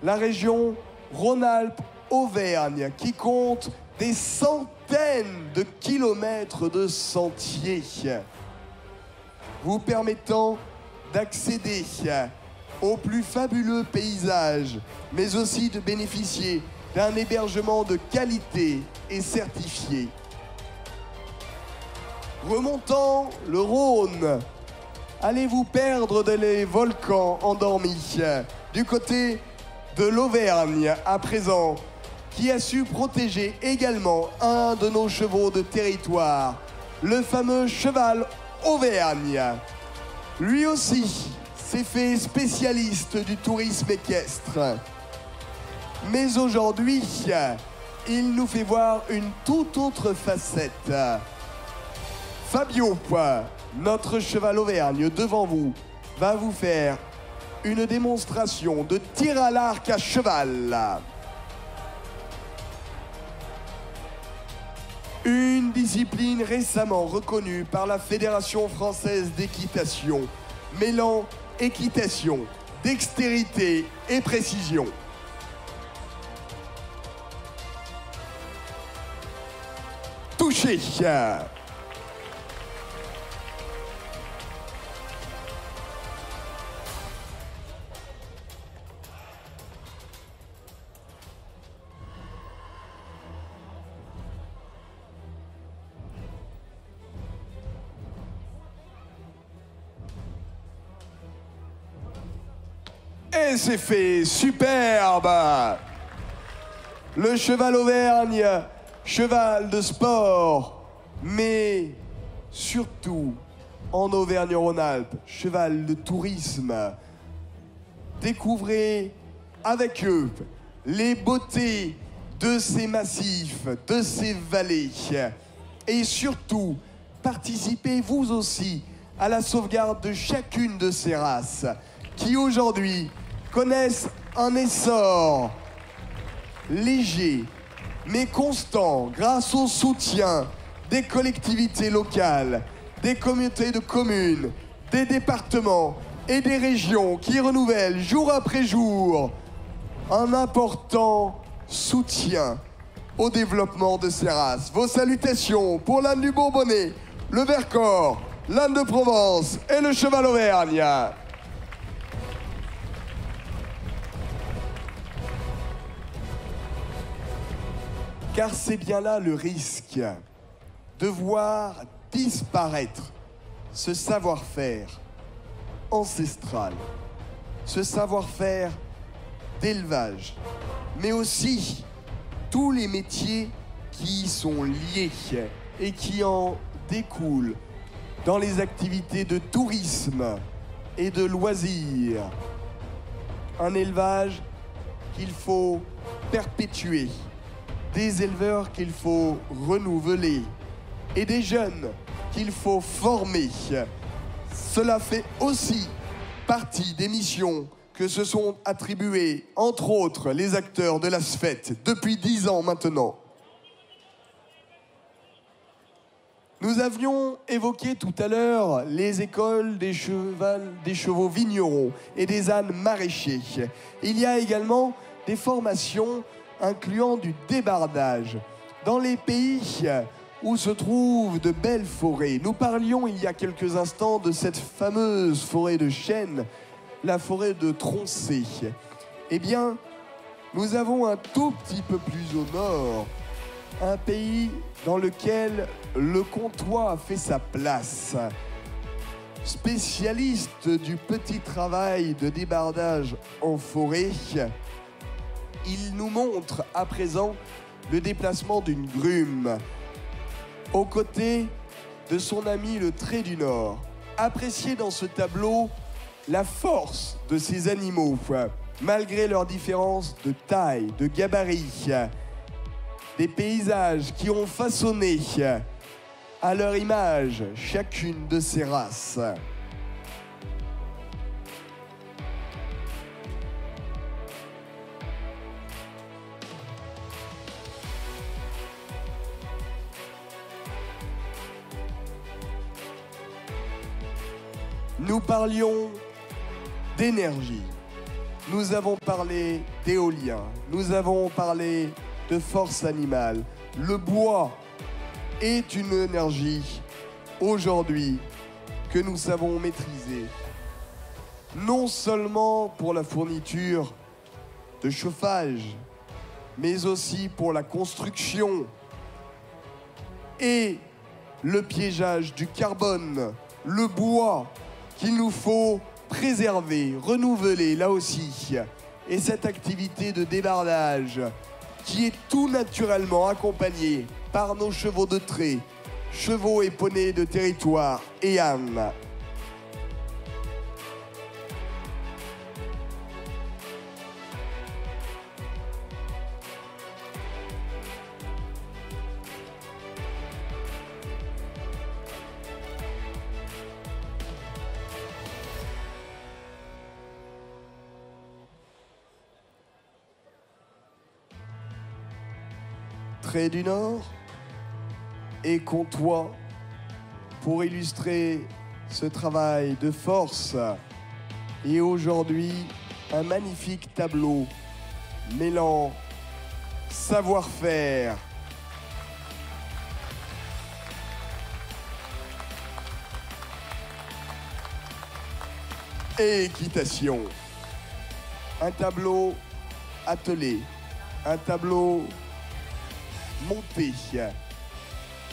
La région Rhône-Alpes-Auvergne qui compte des centaines de kilomètres de sentiers vous permettant d'accéder aux plus fabuleux paysages, mais aussi de bénéficier d'un hébergement de qualité et certifié. Remontant le Rhône, allez vous perdre dans les volcans endormis du côté de l'Auvergne à présent, qui a su protéger également un de nos chevaux de territoire, le fameux cheval Auvergne. Lui aussi s'est fait spécialiste du tourisme équestre. Mais aujourd'hui, il nous fait voir une toute autre facette. Fabio, notre cheval Auvergne, devant vous, va vous faire une démonstration de tir à l'arc à cheval. Une discipline récemment reconnue par la Fédération française d'équitation, mêlant équitation, dextérité et précision. Touché. Et c'est fait, superbe. Le cheval Auvergne, cheval de sport, mais surtout en Auvergne-Rhône-Alpes, cheval de tourisme. Découvrez avec eux les beautés de ces massifs, de ces vallées. Et surtout, participez vous aussi à la sauvegarde de chacune de ces races qui aujourd'hui connaissent un essor léger mais constant grâce au soutien des collectivités locales, des communautés de communes, des départements et des régions qui renouvellent jour après jour un important soutien au développement de ces races. Vos salutations pour l'âne du Bourbonnais, le Vercors, l'âne de Provence et le cheval Auvergne. Car c'est bien là le risque de voir disparaître ce savoir-faire ancestral, ce savoir-faire d'élevage, mais aussi tous les métiers qui y sont liés et qui en découlent dans les activités de tourisme et de loisirs. Un élevage qu'il faut perpétuer, des éleveurs qu'il faut renouveler et des jeunes qu'il faut former. Cela fait aussi partie des missions que se sont attribuées, entre autres, les acteurs de la SFET depuis 10 ans maintenant. Nous avions évoqué tout à l'heure les écoles des chevaux vignerons et des ânes maraîchers. Il y a également des formations incluant du débardage dans les pays où se trouvent de belles forêts. Nous parlions il y a quelques instants de cette fameuse forêt de chênes, la forêt de Troncé. Eh bien, nous avons un tout petit peu plus au nord un pays dans lequel le comtois a fait sa place. Spécialiste du petit travail de débardage en forêt, il nous montre à présent le déplacement d'une grume aux côtés de son ami le Trait du Nord. Appréciez dans ce tableau la force de ces animaux malgré leurs différences de taille, de gabarit, des paysages qui ont façonné à leur image chacune de ces races. Nous parlions d'énergie, nous avons parlé d'éolien, nous avons parlé de force animale. Le bois est une énergie aujourd'hui que nous savons maîtriser, non seulement pour la fourniture de chauffage, mais aussi pour la construction et le piégeage du carbone, le bois qu'il nous faut préserver, renouveler là aussi. Et cette activité de débardage qui est tout naturellement accompagnée par nos chevaux de trait, chevaux et poneys de territoire et ânes. Trait du Nord et Comtois pour illustrer ce travail de force. Et aujourd'hui, un magnifique tableau mêlant savoir-faire, et équitation. Un tableau attelé, un tableau monté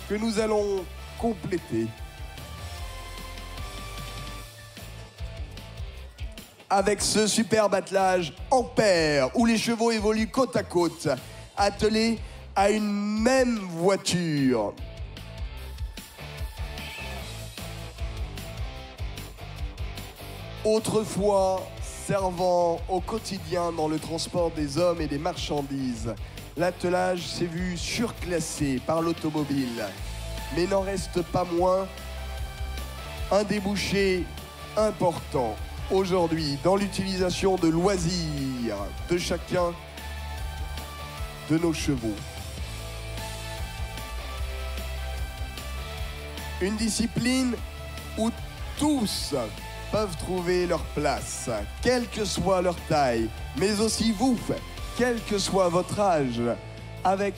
que nous allons compléter avec ce superbe attelage en paire où les chevaux évoluent côte à côte, attelés à une même voiture. Autrefois servant au quotidien dans le transport des hommes et des marchandises, l'attelage s'est vu surclassé par l'automobile, mais n'en reste pas moins un débouché important aujourd'hui dans l'utilisation de loisirs de chacun de nos chevaux. Une discipline où tous peuvent trouver leur place, quelle que soit leur taille, mais aussi vous, quel que soit votre âge, avec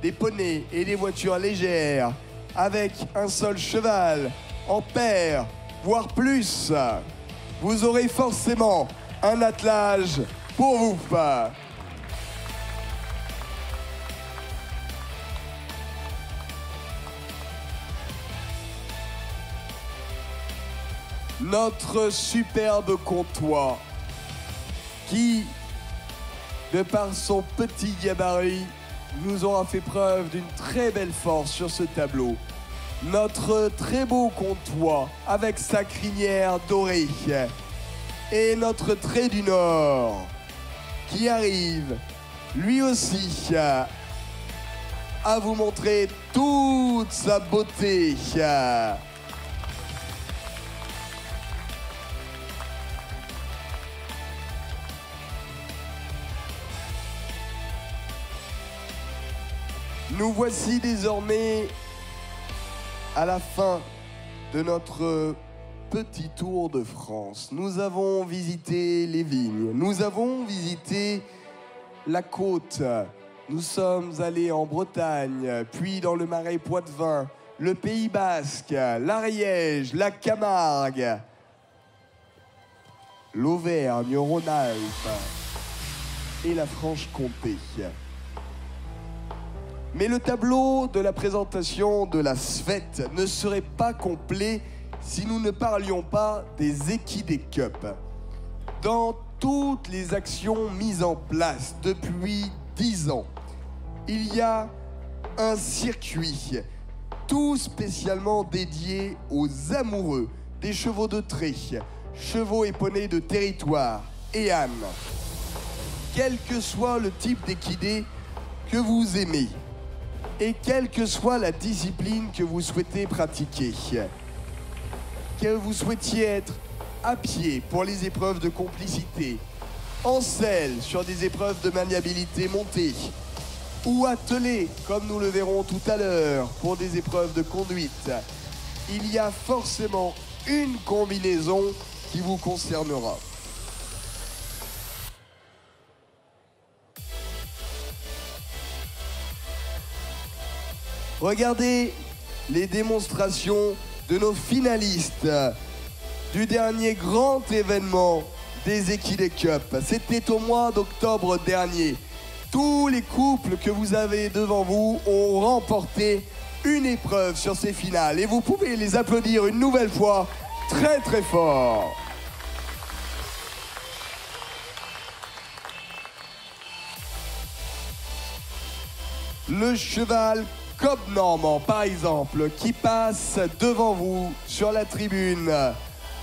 des poneys et des voitures légères, avec un seul cheval, en paire, voire plus, vous aurez forcément un attelage pour vous. Notre superbe Comtois qui, de par son petit gabarit, nous aura fait preuve d'une très belle force sur ce tableau. Notre très beau Comtois avec sa crinière dorée et notre Trait du Nord qui arrive lui aussi à vous montrer toute sa beauté. Nous voici désormais à la fin de notre petit tour de France. Nous avons visité les vignes, nous avons visité la côte, nous sommes allés en Bretagne, puis dans le Marais Poitevin, le Pays Basque, l'Ariège, la Camargue, l'Auvergne, Rhône-Alpes et la Franche-Comté. Mais le tableau de la présentation de la SFET ne serait pas complet si nous ne parlions pas des Equidés Cup. Dans toutes les actions mises en place depuis 10 ans, il y a un circuit tout spécialement dédié aux amoureux des chevaux de trait, chevaux et poneys de territoire et ânes. quel que soit le type d'équidé que vous aimez et quelle que soit la discipline que vous souhaitez pratiquer, que vous souhaitiez être à pied pour les épreuves de complicité, en selle sur des épreuves de maniabilité montée, ou attelé, comme nous le verrons tout à l'heure, pour des épreuves de conduite, il y a forcément une combinaison qui vous concernera. Regardez les démonstrations de nos finalistes du dernier grand événement des Equidés Cup. C'était au mois d'octobre dernier. Tous les couples que vous avez devant vous ont remporté une épreuve sur ces finales. Et vous pouvez les applaudir une nouvelle fois très très fort. Le cheval Cob Normand, par exemple, qui passe devant vous sur la tribune,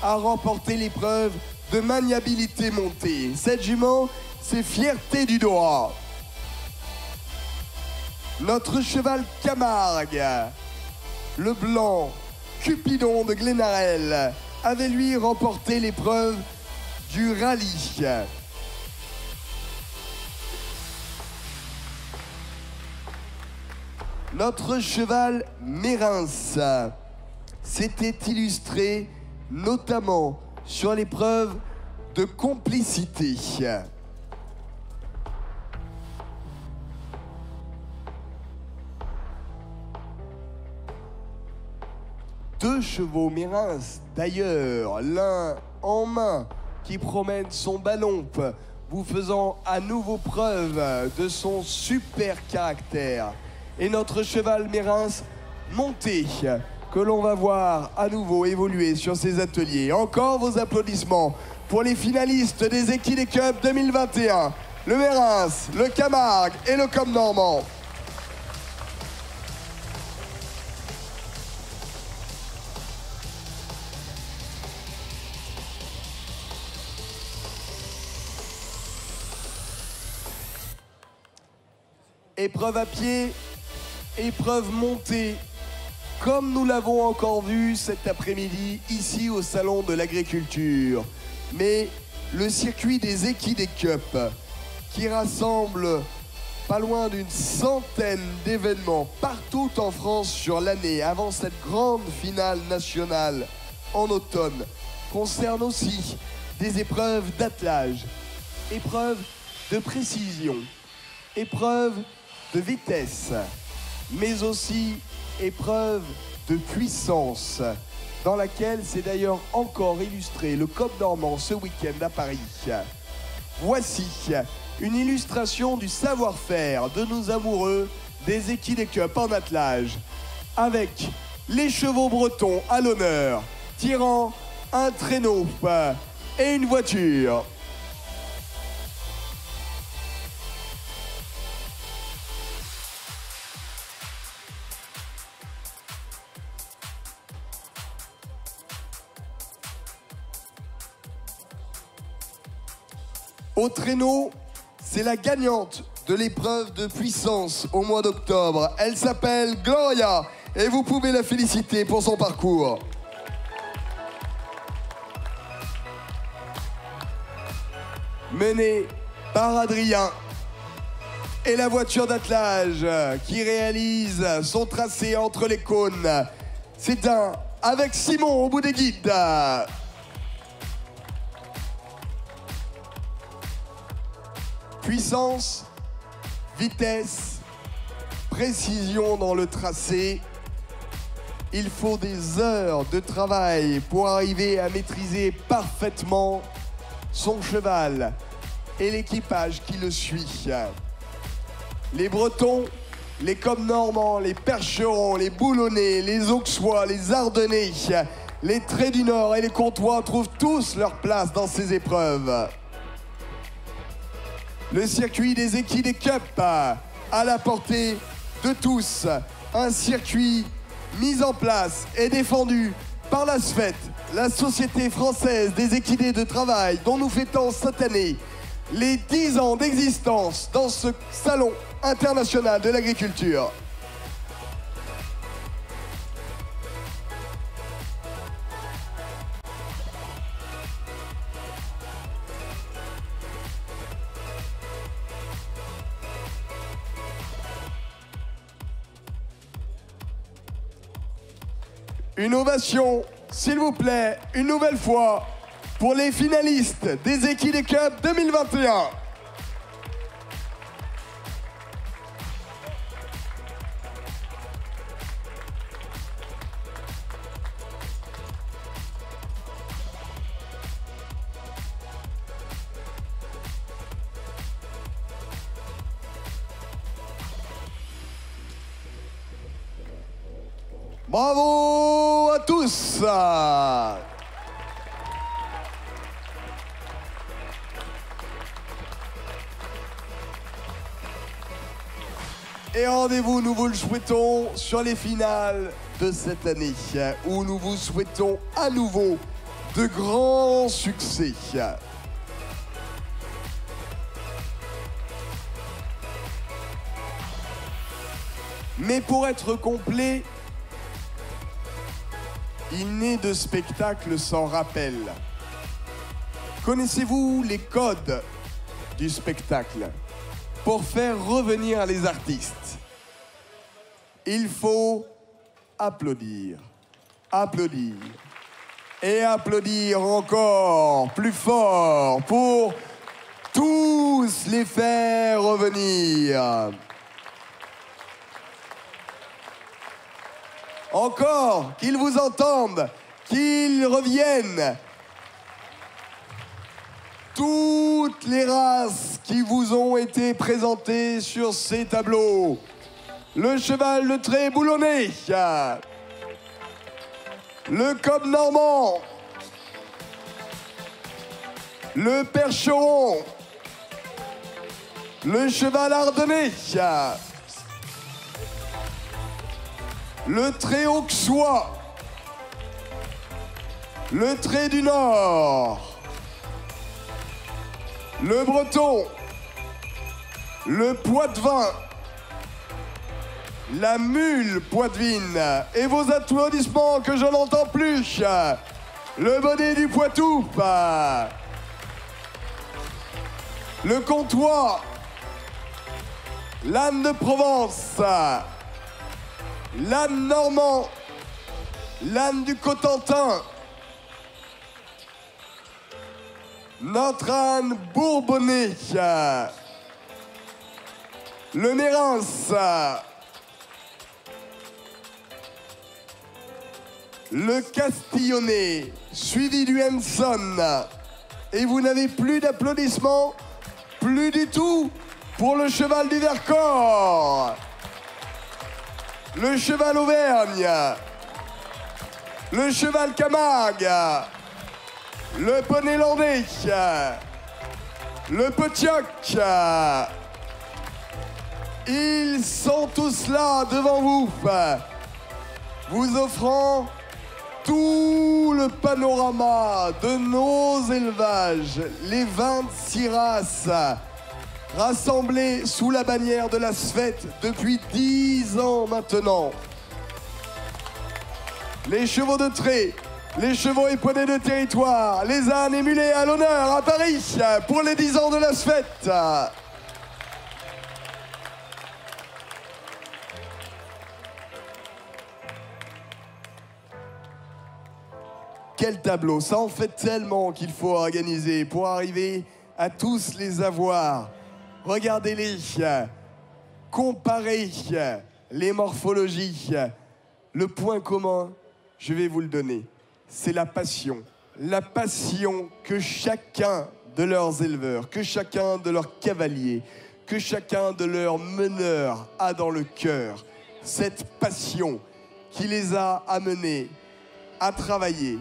a remporté l'épreuve de maniabilité montée. Cette jument, c'est Fierté du Doigt. Notre cheval Camargue, le blanc Cupidon de Glenarel, avait lui remporté l'épreuve du rallye. Notre cheval Mérins s'était illustré notamment sur l'épreuve de complicité. Deux chevaux Mérins, d'ailleurs, l'un en main, qui promène son ballon, vous faisant à nouveau preuve de son super caractère. Et notre cheval Mérins monté, que l'on va voir à nouveau évoluer sur ses ateliers. Encore vos applaudissements pour les finalistes des Equidés Cup 2021. Le Mérins, le Camargue et le Cob Normand. Épreuve à pied, épreuve montée, comme nous l'avons encore vu cet après-midi ici au Salon de l'Agriculture. Mais le circuit des Equidés Cup, qui rassemble pas loin d'une centaine d'événements partout en France sur l'année avant cette grande finale nationale en automne, concerne aussi des épreuves d'attelage, épreuves de précision, épreuves de vitesse, mais aussi épreuve de puissance, dans laquelle s'est d'ailleurs encore illustré le Cob Normand ce week-end à Paris. Voici une illustration du savoir-faire de nos amoureux des Equidés Cup en attelage, avec les chevaux bretons à l'honneur, tirant un traîneau et une voiture. Au traîneau, c'est la gagnante de l'épreuve de puissance au mois d'octobre. Elle s'appelle Gloria et vous pouvez la féliciter pour son parcours. Menée par Adrien et la voiture d'attelage qui réalise son tracé entre les cônes. C'est un avec Simon au bout des guides. Puissance, vitesse, précision dans le tracé. Il faut des heures de travail pour arriver à maîtriser parfaitement son cheval et l'équipage qui le suit. Les Bretons, les Cob Normands, les Percherons, les Boulonnais, les Auxois, les Ardennais, les Traits du Nord et les Comtois trouvent tous leur place dans ces épreuves. Le circuit des Equidés Cup à la portée de tous. Un circuit mis en place et défendu par la SFET, la Société française des équidés de travail, dont nous fêtons cette année les 10 ans d'existence dans ce salon international de l'agriculture. Une ovation, s'il vous plaît, une nouvelle fois, pour les finalistes des Equidés Cup 2021. Bravo à tous! Et rendez-vous, nous vous le souhaitons, sur les finales de cette année, où nous vous souhaitons à nouveau de grands succès. Mais pour être complet, il n'est de spectacle sans rappel. Connaissez-vous les codes du spectacle? Pour faire revenir les artistes, il faut applaudir, applaudir et applaudir encore plus fort pour tous les faire revenir. Encore, qu'ils vous entendent, qu'ils reviennent. Toutes les races qui vous ont été présentées sur ces tableaux. Le cheval de trait boulonné, le cob normand, le percheron, le cheval ardennais, le trait auxois, le trait du Nord, le breton, le poitevin, la mule poitevine, et vos applaudissements que je n'entends plus, le bonnet du Poitou, le comtois, l'âne de Provence, l'âne normand, l'âne du Cotentin, notre âne bourbonnais, le Nérens, le Castillonnais, suivi du Henson. Et vous n'avez plus d'applaudissements, plus du tout, pour le cheval du Vercors, le cheval Auvergne, le cheval Camargue, le poney landais, le Potioc. Ils sont tous là devant vous, vous offrant tout le panorama de nos élevages, les 26 races rassemblées sous la bannière de la SFET depuis 10 ans maintenant. Les chevaux de trait, les chevaux et poneys de territoire, les ânes et mulets à l'honneur à Paris pour les 10 ans de la SFET. Quel tableau! Ça en fait tellement qu'il faut organiser pour arriver à tous les avoir. Regardez-les, comparez les morphologies. Le point commun, je vais vous le donner, c'est la passion. La passion que chacun de leurs éleveurs, que chacun de leurs cavaliers, que chacun de leurs meneurs a dans le cœur. Cette passion qui les a amenés à travailler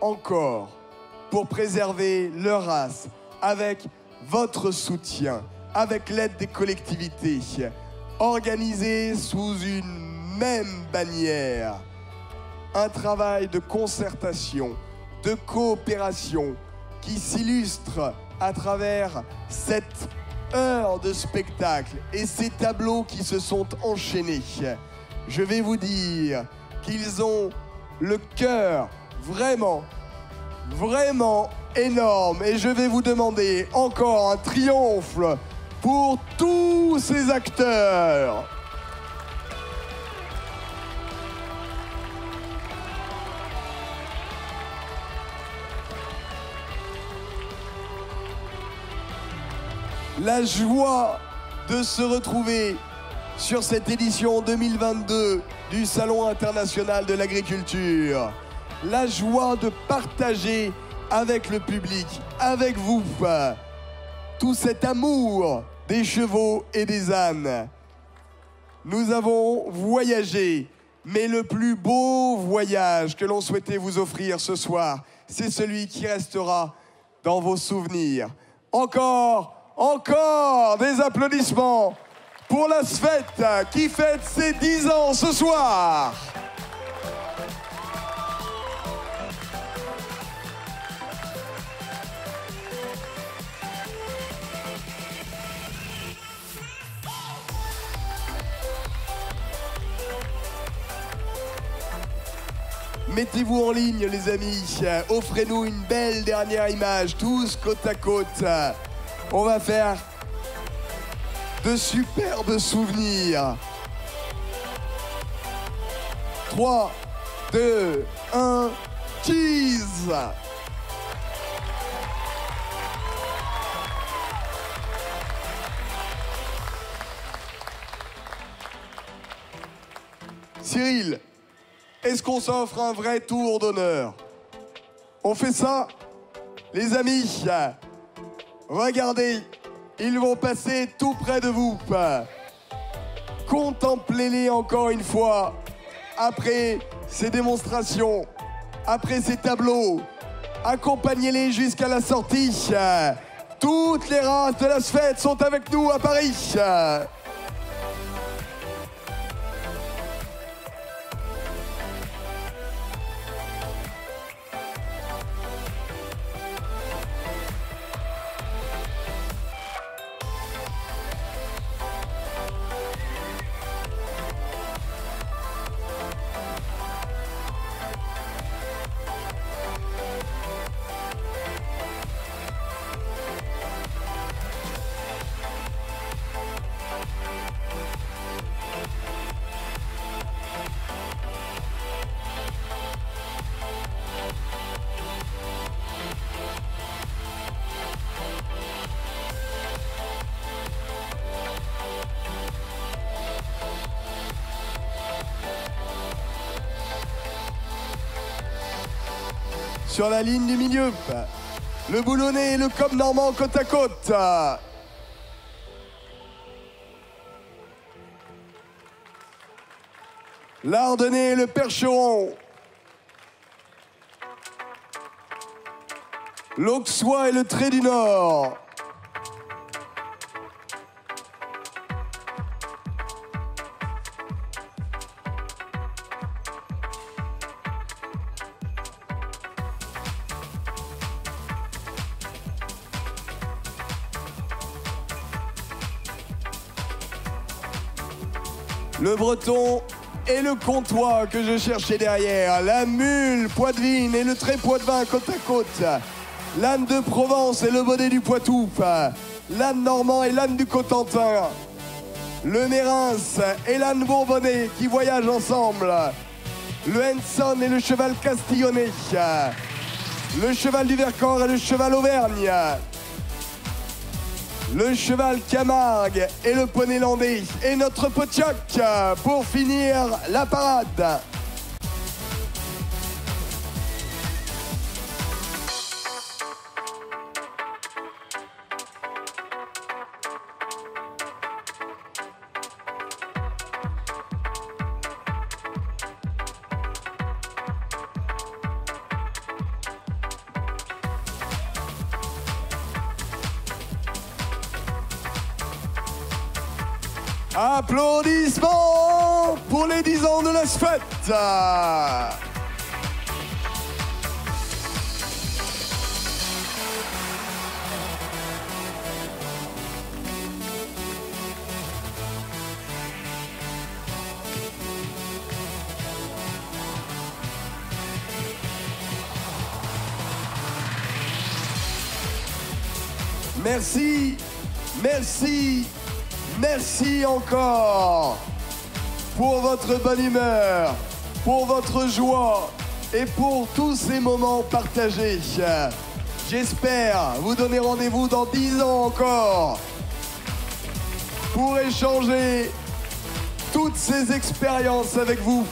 encore pour préserver leur race avec votre soutien, avec l'aide des collectivités, organisé sous une même bannière. Un travail de concertation, de coopération qui s'illustre à travers cette heure de spectacle et ces tableaux qui se sont enchaînés, je vais vous dire qu'ils ont le cœur vraiment énorme. Et je vais vous demander encore un triomphe pour tous ces acteurs. La joie de se retrouver sur cette édition 2022 du Salon international de l'agriculture. La joie de partager avec le public, avec vous, tout cet amour des chevaux et des ânes. Nous avons voyagé, mais le plus beau voyage que l'on souhaitait vous offrir ce soir, c'est celui qui restera dans vos souvenirs. Encore des applaudissements pour la SFET qui fête ses 10 ans ce soir. Mettez-vous en ligne les amis, offrez-nous une belle dernière image, tous côte à côte. On va faire de superbes souvenirs. 3, 2, 1, cheese! Cyril, est-ce qu'on s'offre un vrai tour d'honneur? On fait ça? Les amis, regardez, ils vont passer tout près de vous. Contemplez-les encore une fois. Après ces démonstrations, après ces tableaux, accompagnez-les jusqu'à la sortie. Toutes les races de la SFET sont avec nous à Paris. Sur la ligne du milieu, le Boulonnais et le Cob normand côte à côte. L'Ardennais et le Percheron. L'Auxois et le Trait du Nord. Le Breton et le Comtois que je cherchais derrière. La Mule, Poitevin et le Trait Poitevin côte à côte. L'âne de Provence et le Bonnet du Poitou. L'âne normand et l'âne du Cotentin. Le Mérins et l'âne Bourbonnais qui voyagent ensemble. Le Henson et le cheval Castillonnais. Le cheval du Vercors et le cheval Auvergne. Le cheval Camargue et le poney landais et notre Potioc pour finir la parade. Applaudissements pour les 10 ans de la SFET. Merci, merci, merci encore pour votre bonne humeur, pour votre joie et pour tous ces moments partagés. J'espère vous donner rendez-vous dans 10 ans encore pour échanger toutes ces expériences avec vous.